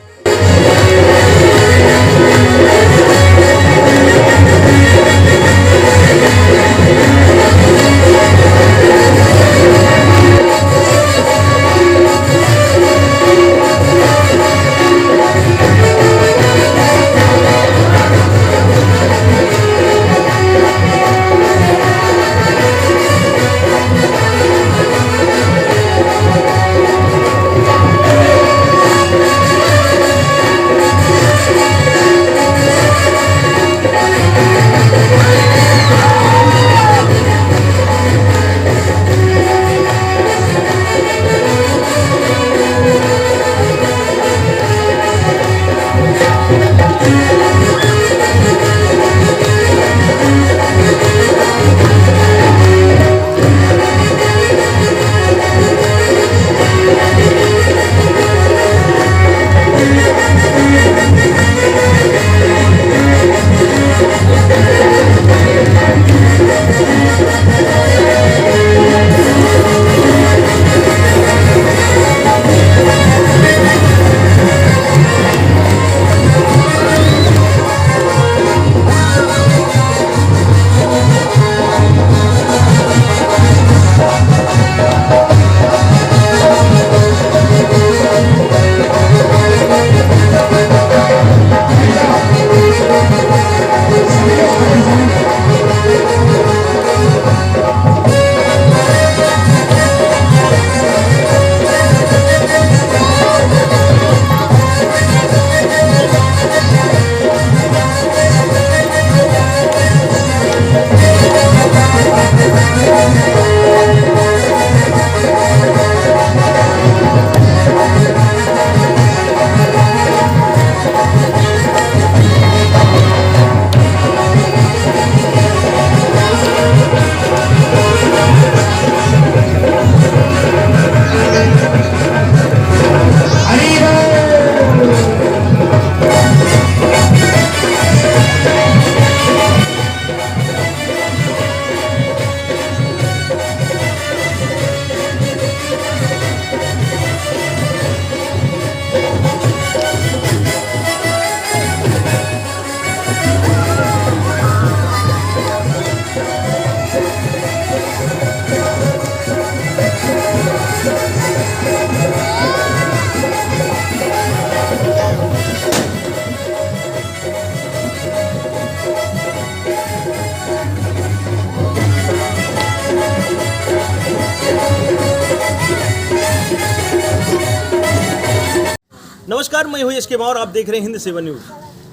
नमस्कार, मैं हूँ इसके और आप देख रहे हैं हिंद सेवन न्यूज़।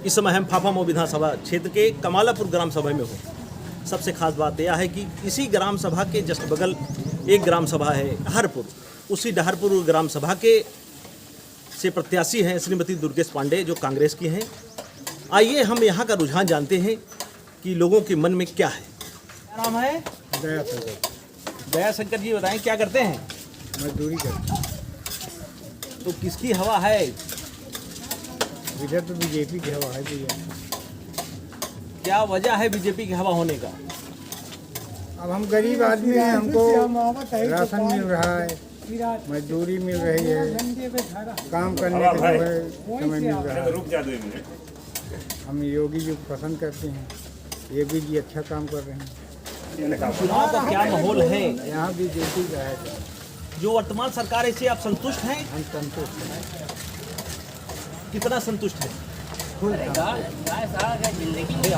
इस समय हम फाफामऊ विधानसभा क्षेत्र के कमालापुर ग्राम सभा में हूँ। सबसे खास बात यह है कि इसी ग्राम सभा के जस्ट बगल एक ग्राम सभा है डहरपुर। उसी डहरपुर ग्राम सभा के से प्रत्याशी हैं श्रीमती दुर्गेश पांडे, जो कांग्रेस की हैं। आइए हम यहाँ का रुझान जानते हैं कि लोगों के मन में क्या है। क्या नाम है? दया शंकर। दया शंकर जी, बताएं क्या करते हैं? मजदूरी करते हैं। तो किसकी हवा है? इधर तो बीजेपी की हवा है भैया। क्या वजह है बीजेपी की हवा होने का? अब हम गरीब आदमी हैं, हमको राशन मिल रहा है, मजदूरी मिल रही है, काम करने का जो है समय मिल रहा है। हम योगी जी को पसंद करते हैं, योगी जी अच्छा काम कर रहे हैं। चुनाव का क्या माहौल है? यहाँ बीजेपी का है। जो वर्तमान सरकार है इससे आप संतुष्ट हैं? हम संतुष्ट हैं। कितना संतुष्ट है?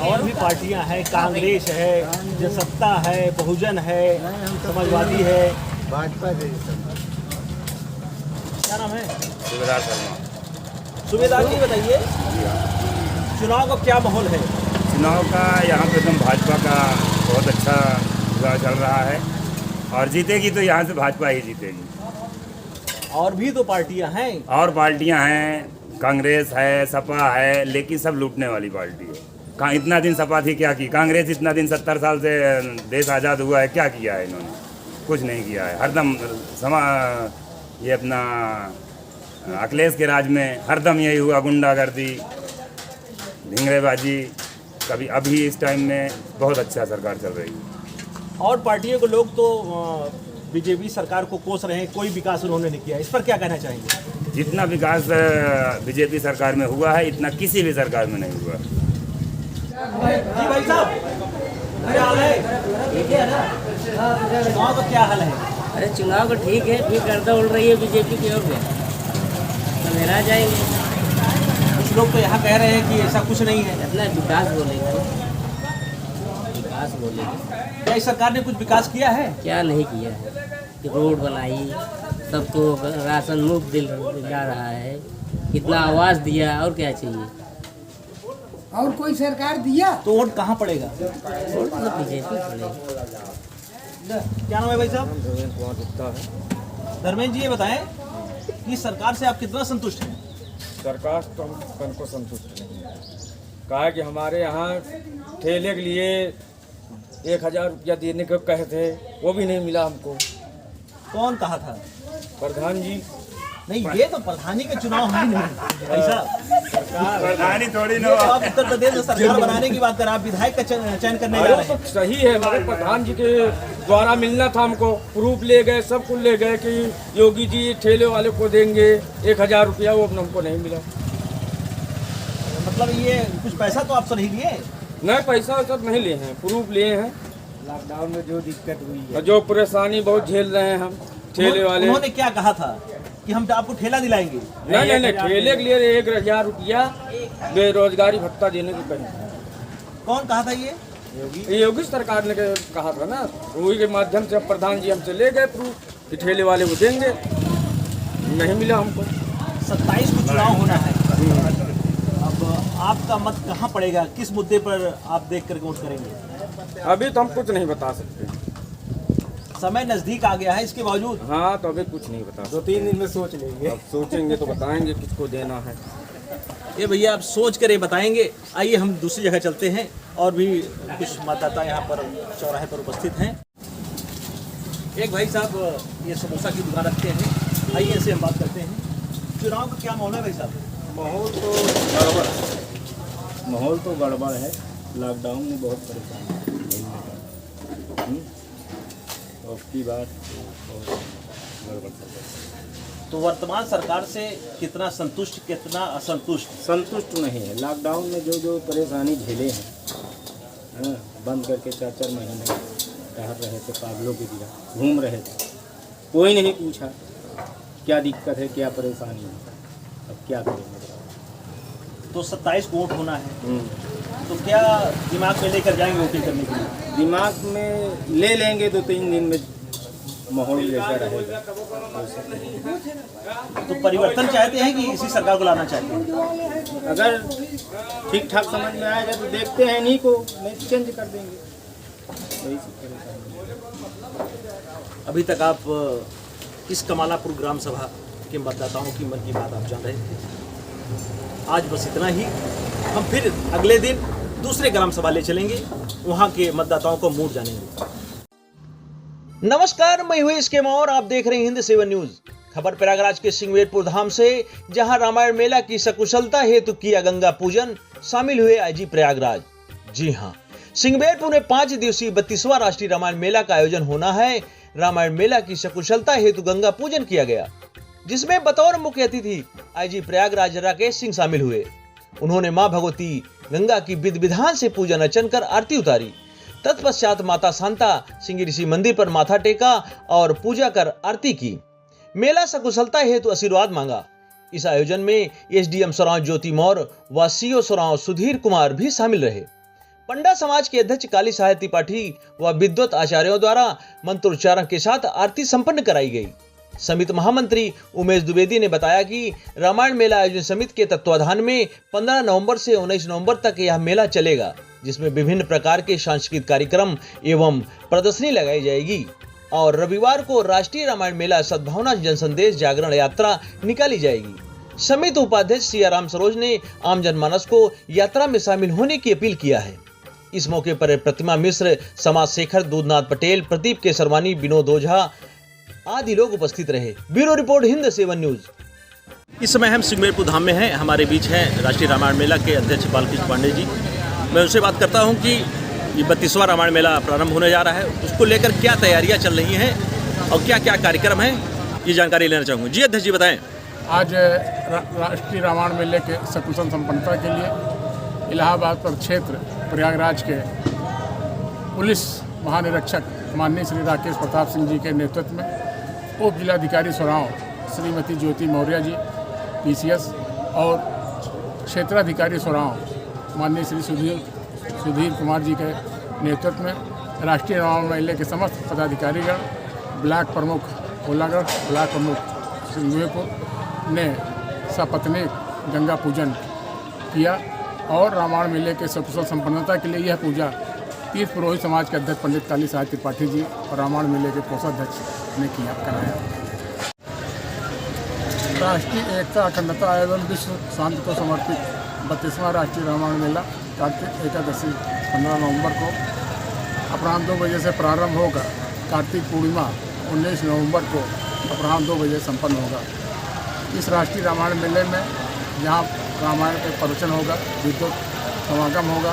और भी पार्टियां हैं, कांग्रेस है, जनसत्ता है, बहुजन है, समाजवादी है, भाजपा से। क्या नाम है? सुबेदार शर्मा। सुबेदार जी, बताइए चुनाव का क्या माहौल है? चुनाव का यहाँ पे एकदम भाजपा का बहुत अच्छा चुनाव चल रहा है और जीतेगी तो यहाँ से भाजपा ही जीतेगी। और भी तो पार्टियां हैं। और पार्टियां हैं, कांग्रेस है, सपा है, लेकिन सब लूटने वाली पार्टी है। कहाँ इतना दिन सपा थी, क्या की? कांग्रेस इतना दिन 70 साल से देश आज़ाद हुआ है, क्या किया है इन्होंने? कुछ नहीं किया है। हरदम ये अपना अखिलेश के राज में हरदम यही हुआ, गुंडागर्दी, ढिंगरेबाजी। कभी अभी इस टाइम में बहुत अच्छा सरकार चल रही है। और पार्टियों के लोग तो बीजेपी सरकार को कोस रहे हैं, कोई विकास उन्होंने नहीं किया। इस पर क्या कहना चाहेंगे? जितना विकास बीजेपी सरकार में हुआ है, इतना किसी भी सरकार में नहीं हुआ। जी भाई साहब, क्या हाल है? ठीक है ना? चुनाव का क्या हाल है? अरे चुनाव का ठीक है, फिर गर्दा उड़ रही है बीजेपी की ओर में, तो मेरा जाएंगे। कुछ लोग तो यहाँ कह रहे हैं कि ऐसा कुछ नहीं है। अपना विकास बोलेगा, विकास बोलेगा। क्या इस सरकार ने कुछ विकास किया है? क्या नहीं किया है? रोड बनाई, सबको राशन मुफ्त दिला रहा है, कितना आवास दिया, और क्या चाहिए? और कोई सरकार दिया तो वोट कहाँ पड़ेगा? वोट तो बीजेपी पड़ेगा। क्या नाम है भाई साहब? धर्मेंद्र जी, ये बताएं कि सरकार से आप कितना संतुष्ट हैं? सरकार तो हमको संतुष्ट नहीं है। कहा कि हमारे यहाँ ठेले के लिए 1000 रुपया देने को कहे थे, वो भी नहीं मिला हमको। कौन कहा था? प्रधान जी। नहीं, ये तो प्रधानी के चुनाव है नहीं ऐसा। प्रधानी थोड़ी ना। तो आप उत्तर प्रदेश में सरकार बनाने की बात कर, आप विधायक का चयन करने जा रहे हैं। तो सही है, मगर प्रधान जी के द्वारा मिलना था हमको। प्रूफ ले गए, सब कुछ ले गए कि योगी जी ठेले वाले को देंगे 1000 रुपया, वो हमको नहीं मिला। मतलब ये कुछ पैसा तो आपसे नहीं लिए? नहीं, पैसा सब नहीं लिए हैं, प्रूफ लिए हैं। लॉकडाउन में जो दिक्कत हुई है, जो परेशानी बहुत झेल रहे हैं हम ठेले वाले। उन्होंने क्या कहा था कि हम आपको ठेला दिलाएंगे? नहीं, ठेले के लिए 1000 रुपया बेरोजगारी भत्ता देने को कही। कौन कहा था ये? योगी सरकार ने कहा था ना, वही के माध्यम से प्रधान जी हमसे ले गए प्रूफ कि ठेले वाले को देंगे, नहीं मिला हमको। 27 को चुनाव होना है, अब आपका मत कहाँ पड़ेगा? किस मुद्दे पर आप देख कर वोट करेंगे? अभी तो हम कुछ नहीं बता सकते, समय नजदीक आ गया है इसके बावजूद। हाँ, तो अभी कुछ नहीं बता। 2-3 दिन में सोच लेंगे। अब सोचेंगे तो बताएंगे किसको देना है। ये भैया आप सोच कर बताएंगे। आइए हम दूसरी जगह चलते हैं, और भी कुछ मतदाता यहाँ पर चौराहे पर उपस्थित हैं। एक भाई साहब ये समोसा की दुकान रखते हैं, आइए इनसे हम बात करते हैं। चुनाव का क्या माहौल है भाई साहब? माहौल तो गड़बड़ है। लॉकडाउन में बहुत परेशानी है तो उसकी बात गड़बड़। तो वर्तमान सरकार से कितना संतुष्ट, कितना असंतुष्ट? संतुष्ट नहीं है। लॉकडाउन में जो परेशानी झेले हैं, बंद करके 4-4 महीने ठहर रहे थे, पागलों की तरह घूम रहे थे, कोई नहीं पूछा क्या दिक्कत है, क्या परेशानी है, अब क्या करेंगे। तो 27 को वोट होना है, तो क्या दिमाग में लेकर जाएंगे वोटिंग करने के लिए? दिमाग में ले लेंगे 2-3 दिन में माहौल जैसा रहेगा। तो परिवर्तन चाहते हैं कि इसी सरकार को लाना चाहते हैं? अगर ठीक ठाक समझ में आएगा तो देखते हैं इन्हीं को, नहीं तो चेंज कर देंगे। यही सब परेशानी। अभी तक आप इस कमालापुर ग्राम सभा के मतदाताओं की मन की बात आप जान रहे थे। आज बस इतना ही। हम फिर अगले दिन दूसरे ग्राम सभा ले चलेंगे, वहां के मतदाताओं को मूड जानेंगे। नमस्कार, मैं हूं इसके और आप देख रहे हैं हिंद 7 न्यूज। खबर प्रयागराज के सिंगवेरपुर धाम से, जहां रामायण मेला की सकुशलता हेतु किया गंगा पूजन, शामिल हुए आईजी प्रयागराज। जी हां, सिंगवेरपुर में 5 दिवसीय 32वां राष्ट्रीय रामायण मेला का आयोजन होना है। रामायण मेला की सकुशलता हेतु गंगा पूजन किया गया, जिसमें बतौर मुख्य अतिथि आईजी प्रयागराज राकेश सिंह शामिल हुए। उन्होंने मां भगवती गंगा की विधि विधान से पूजन अर्चन कर आरती उतारी। तत्पश्चात माता शांता सिंह ऋषि मंदिर पर माथा टेका और पूजा कर आरती की। मेला सकुशलता हेतु आशीर्वाद मांगा। इस आयोजन में एसडीएम सोराव ज्योति मौर्य व सीओ सोराव सुधीर कुमार भी शामिल रहे। पंडा समाज के अध्यक्ष काली सहाय त्रिपाठी व विद्वत आचार्यों द्वारा मंत्रोच्चारण के साथ आरती संपन्न कराई गई। समिति महामंत्री उमेश द्विवेदी ने बताया कि रामायण मेला आयोजन समिति के तत्वाधान में 15 नवंबर से 19 नवंबर तक यह मेला चलेगा, जिसमें विभिन्न प्रकार के सांस्कृतिक कार्यक्रम एवं प्रदर्शनी लगाई जाएगी और रविवार को राष्ट्रीय रामायण मेला सद्भावना जनसंदेश जागरण यात्रा निकाली जाएगी। समिति उपाध्यक्ष सियाराम सरोज ने आम जनमानस को यात्रा में शामिल होने की अपील किया है। इस मौके पर प्रतिमा मिश्र, समाज शेखर, दूधनाथ पटेल, प्रदीप केसरवानी, विनोद ओझा आदि लोग उपस्थित रहे। Bureau report Hind 7 news. इस समय हम सिंगवेरपुर धाम में हैं। हमारे बीच हैं राष्ट्रीय रामायण मेला के अध्यक्ष बालकृष्ण पांडे जी। मैं उनसे बात करता हूं कि ये 32वां रामायण मेला प्रारंभ होने जा रहा है, उसको लेकर क्या तैयारियां चल रही हैं और क्या क्या कार्यक्रम हैं, ये जानकारी लेना चाहूँगा। जी अध्यक्ष जी बताएं। आज राष्ट्रीय रामायण मेले के सकुशल संपन्नता के लिए इलाहाबाद प्रक्षेत्र प्रयागराज के पुलिस महानिरीक्षक माननीय श्री राकेश प्रताप सिंह जी के नेतृत्व में उप जिलाधिकारी सोराव श्रीमती ज्योति मौर्य जी पीसीएस और क्षेत्राधिकारी सोराव माननीय श्री सुधीर कुमार जी के नेतृत्व में राष्ट्रीय रामायण मेले के समस्त पदाधिकारीगण, ब्लॉक प्रमुख कोलागढ़, ब्लॉक प्रमुख सिंगवेरपुर ने सपत्नीक गंगा पूजन किया और रामायण मेले के सकुशल संपन्नता के लिए यह पूजा तीर्थ पुरोहित समाज के अध्यक्ष पंडित काली सहाय त्रिपाठी जी और रामायण मेले के कोषाध्यक्ष ने कराया। राष्ट्रीय एकता, अखंडता एवं विश्व शांति को समर्पित 32वां राष्ट्रीय रामायण मेला कार्तिक एकादशी 15 नवंबर को अपराह्न 2 बजे से प्रारंभ होगा। कार्तिक पूर्णिमा 19 नवंबर को अपराह्न 2 बजे संपन्न होगा। इस राष्ट्रीय रामायण मेले में यहाँ रामायण के प्रवचन होगा, विद्वत समागम होगा,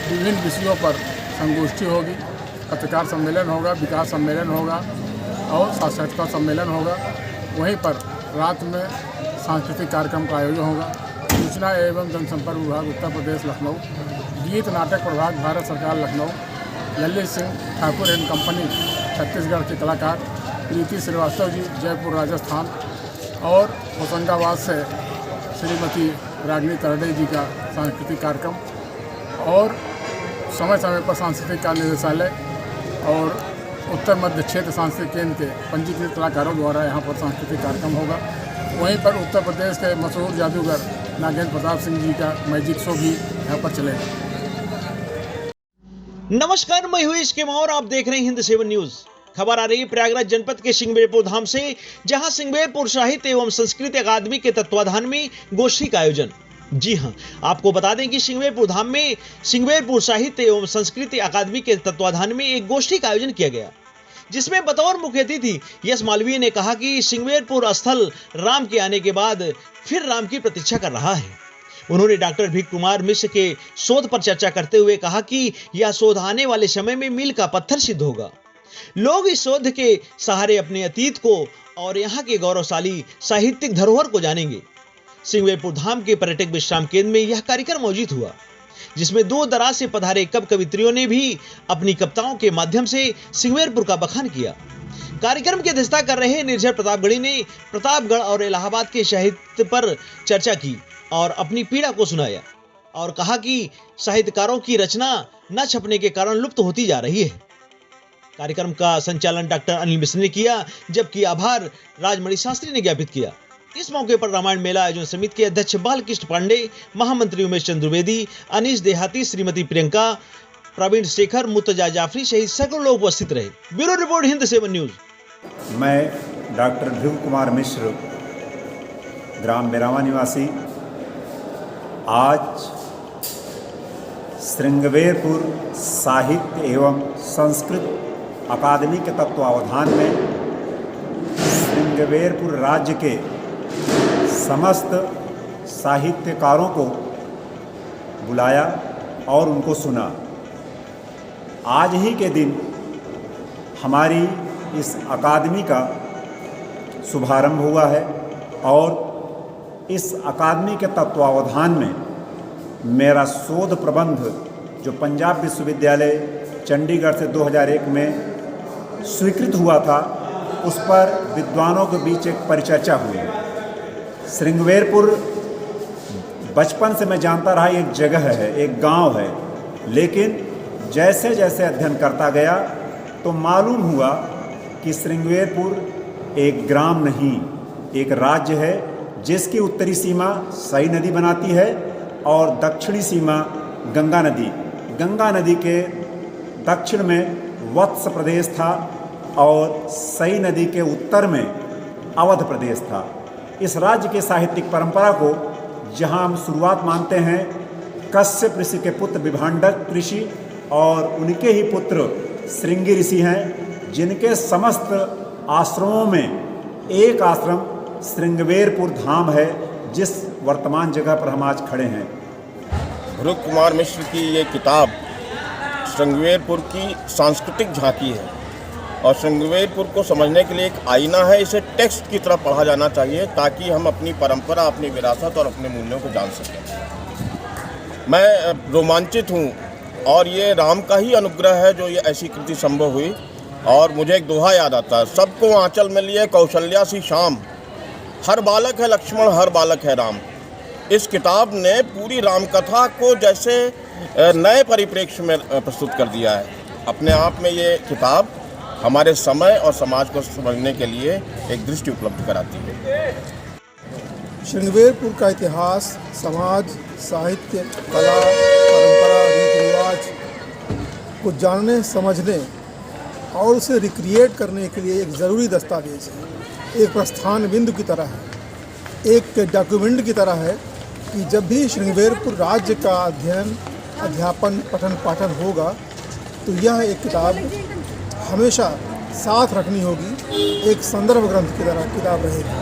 विभिन्न विषयों पर संगोष्ठी होगी, पत्रकार सम्मेलन होगा, विकास सम्मेलन होगा और साक्षरता सम्मेलन होगा। वहीं पर रात में सांस्कृतिक कार्यक्रम का आयोजन होगा। सूचना एवं जनसंपर्क विभाग उत्तर प्रदेश लखनऊ, गीत नाटक प्रभाग भारत सरकार लखनऊ, ललित सिंह ठाकुर एंड कंपनी छत्तीसगढ़ के कलाकार, प्रीति श्रीवास्तव जी जयपुर राजस्थान और होशंगाबाद से श्रीमती रागिनी तरडे जी का सांस्कृतिक कार्यक्रम और समय समय पर सांस्कृतिक कार्य निदेशालय और उत्तर मध्य क्षेत्र सांस्कृतिक केंद्र के पंजीकृत कलाकारों द्वारा यहाँ पर सांस्कृतिक कार्यक्रम होगा। वहीं पर उत्तर प्रदेश के मशहूर जादूगर नागेंद्र प्रताप सिंह जी का मैजिक शो भी यहाँ पर चलेगा। नमस्कार, मैं हूं इसके और आप देख रहे हैं हिंद 7 न्यूज। खबर आ रही है प्रयागराज जनपद के सिंगवेरपुर धाम से, जहां सिंगवेरपुर साहित्य एवं संस्कृति अकादमी के तत्वाधान में गोष्ठी का आयोजन। जी हां, आपको बता दें कि सिंगवेरपुर धाम में सिंगवेरपुर साहित्य एवं संस्कृति अकादमी के तत्वाधान में एक गोष्ठी का आयोजन किया गया, जिसमें बतौर मुख्य अतिथि यश मालवीय ने कहा कि सिंगवेरपुर स्थल राम के आने के बाद फिर राम की प्रतीक्षा कर रहा है। उन्होंने डॉक्टर भीख कुमार मिश्र के शोध पर चर्चा करते हुए कहा कि यह शोध आने वाले समय में मील का पत्थर सिद्ध होगा। लोग इस शोध के सहारे अपने अतीत को और यहाँ के गौरवशाली साहित्यिक धरोहर को जानेंगे। सिंगवेरपुर धाम के पर्यटक विश्राम केंद्र में यह कार्यक्रम आयोजित हुआ, जिसमें दूर दराज से पधारे कवित्रियों ने भी अपनी कविताओं के माध्यम से सिंगवेरपुर का बखान किया। कार्यक्रम की अध्यक्षता कर रहे निर्झर प्रतापगढ़ी ने प्रतापगढ़ और इलाहाबाद के साहित्य पर चर्चा की और अपनी पीड़ा को सुनाया और कहा कि साहित्यकारों की रचना न छपने के कारण लुप्त होती जा रही है। कार्यक्रम का संचालन डॉक्टर अनिल मिश्र ने किया, जबकि आभार राजमणि शास्त्री ने ज्ञापित किया। इस मौके पर रामायण मेला आयोजन समिति के अध्यक्ष बालकृष्ण पांडे, महामंत्री उमेश चंद्र द्विवेदी, अनीश देहाती, श्रीमती प्रियंका, प्रवीण शेखर, मुर्तजा जाफरी सहित सैकड़ों लोग उपस्थित रहे। Bureau report Hind 7 news. मैं डॉक्टर ध्रुव कुमार मिश्र, ग्राम बेरावा निवासी, आज श्रृंगवेरपुर साहित्य एवं संस्कृत अकादमी के तत्वावधान में श्रृंगवेरपुर राज्य के समस्त साहित्यकारों को बुलाया और उनको सुना। आज ही के दिन हमारी इस अकादमी का शुभारंभ हुआ है और इस अकादमी के तत्वावधान में मेरा शोध प्रबंध जो पंजाब विश्वविद्यालय चंडीगढ़ से 2001 में स्वीकृत हुआ था, उस पर विद्वानों के बीच एक परिचर्चा हुई। श्रृंगवेरपुर बचपन से मैं जानता रहा एक जगह है, एक गांव है, लेकिन जैसे जैसे अध्ययन करता गया तो मालूम हुआ कि श्रृंगवेरपुर एक ग्राम नहीं, एक राज्य है, जिसकी उत्तरी सीमा सई नदी बनाती है और दक्षिणी सीमा गंगा नदी। गंगा नदी के दक्षिण में वत्स प्रदेश था और सई नदी के उत्तर में अवध प्रदेश था। इस राज्य के साहित्यिक परंपरा को जहां हम शुरुआत मानते हैं कश्यप ऋषि के पुत्र विभांडक ऋषि और उनके ही पुत्र श्रृंगी ऋषि हैं, जिनके समस्त आश्रमों में एक आश्रम श्रृंगवेरपुर धाम है, जिस वर्तमान जगह पर हम आज खड़े हैं। ध्रुव कुमार मिश्र की ये किताब श्रृंगवेरपुर की सांस्कृतिक झांकी है और श्रृंगवेरपुर को समझने के लिए एक आईना है। इसे टेक्स्ट की तरह पढ़ा जाना चाहिए ताकि हम अपनी परंपरा, अपनी विरासत और अपने मूल्यों को जान सकें। मैं रोमांचित हूँ और ये राम का ही अनुग्रह है जो ये ऐसी कृति संभव हुई। और मुझे एक दोहा याद आता है, सबको आंचल में लिए कौशल्या सी शाम, हर बालक है लक्ष्मण, हर बालक है राम। इस किताब ने पूरी राम कथा को जैसे नए परिप्रेक्ष्य में प्रस्तुत कर दिया है। अपने आप में ये किताब हमारे समय और समाज को समझने के लिए एक दृष्टि उपलब्ध कराती है। श्रृंगवेरपुर का इतिहास, समाज, साहित्य, कला, परंपरा, रीति रिवाज को जानने, समझने और उसे रिक्रिएट करने के लिए एक ज़रूरी दस्तावेज है, एक प्रस्थान बिंदु की तरह है, एक डॉक्यूमेंट की तरह है कि जब भी श्रृंगवेरपुर राज्य का अध्ययन, अध्यापन, पठन पाठन होगा तो यह एक किताब हमेशा साथ रखनी होगी, एक संदर्भ ग्रंथ की तरह किताब रहेगी।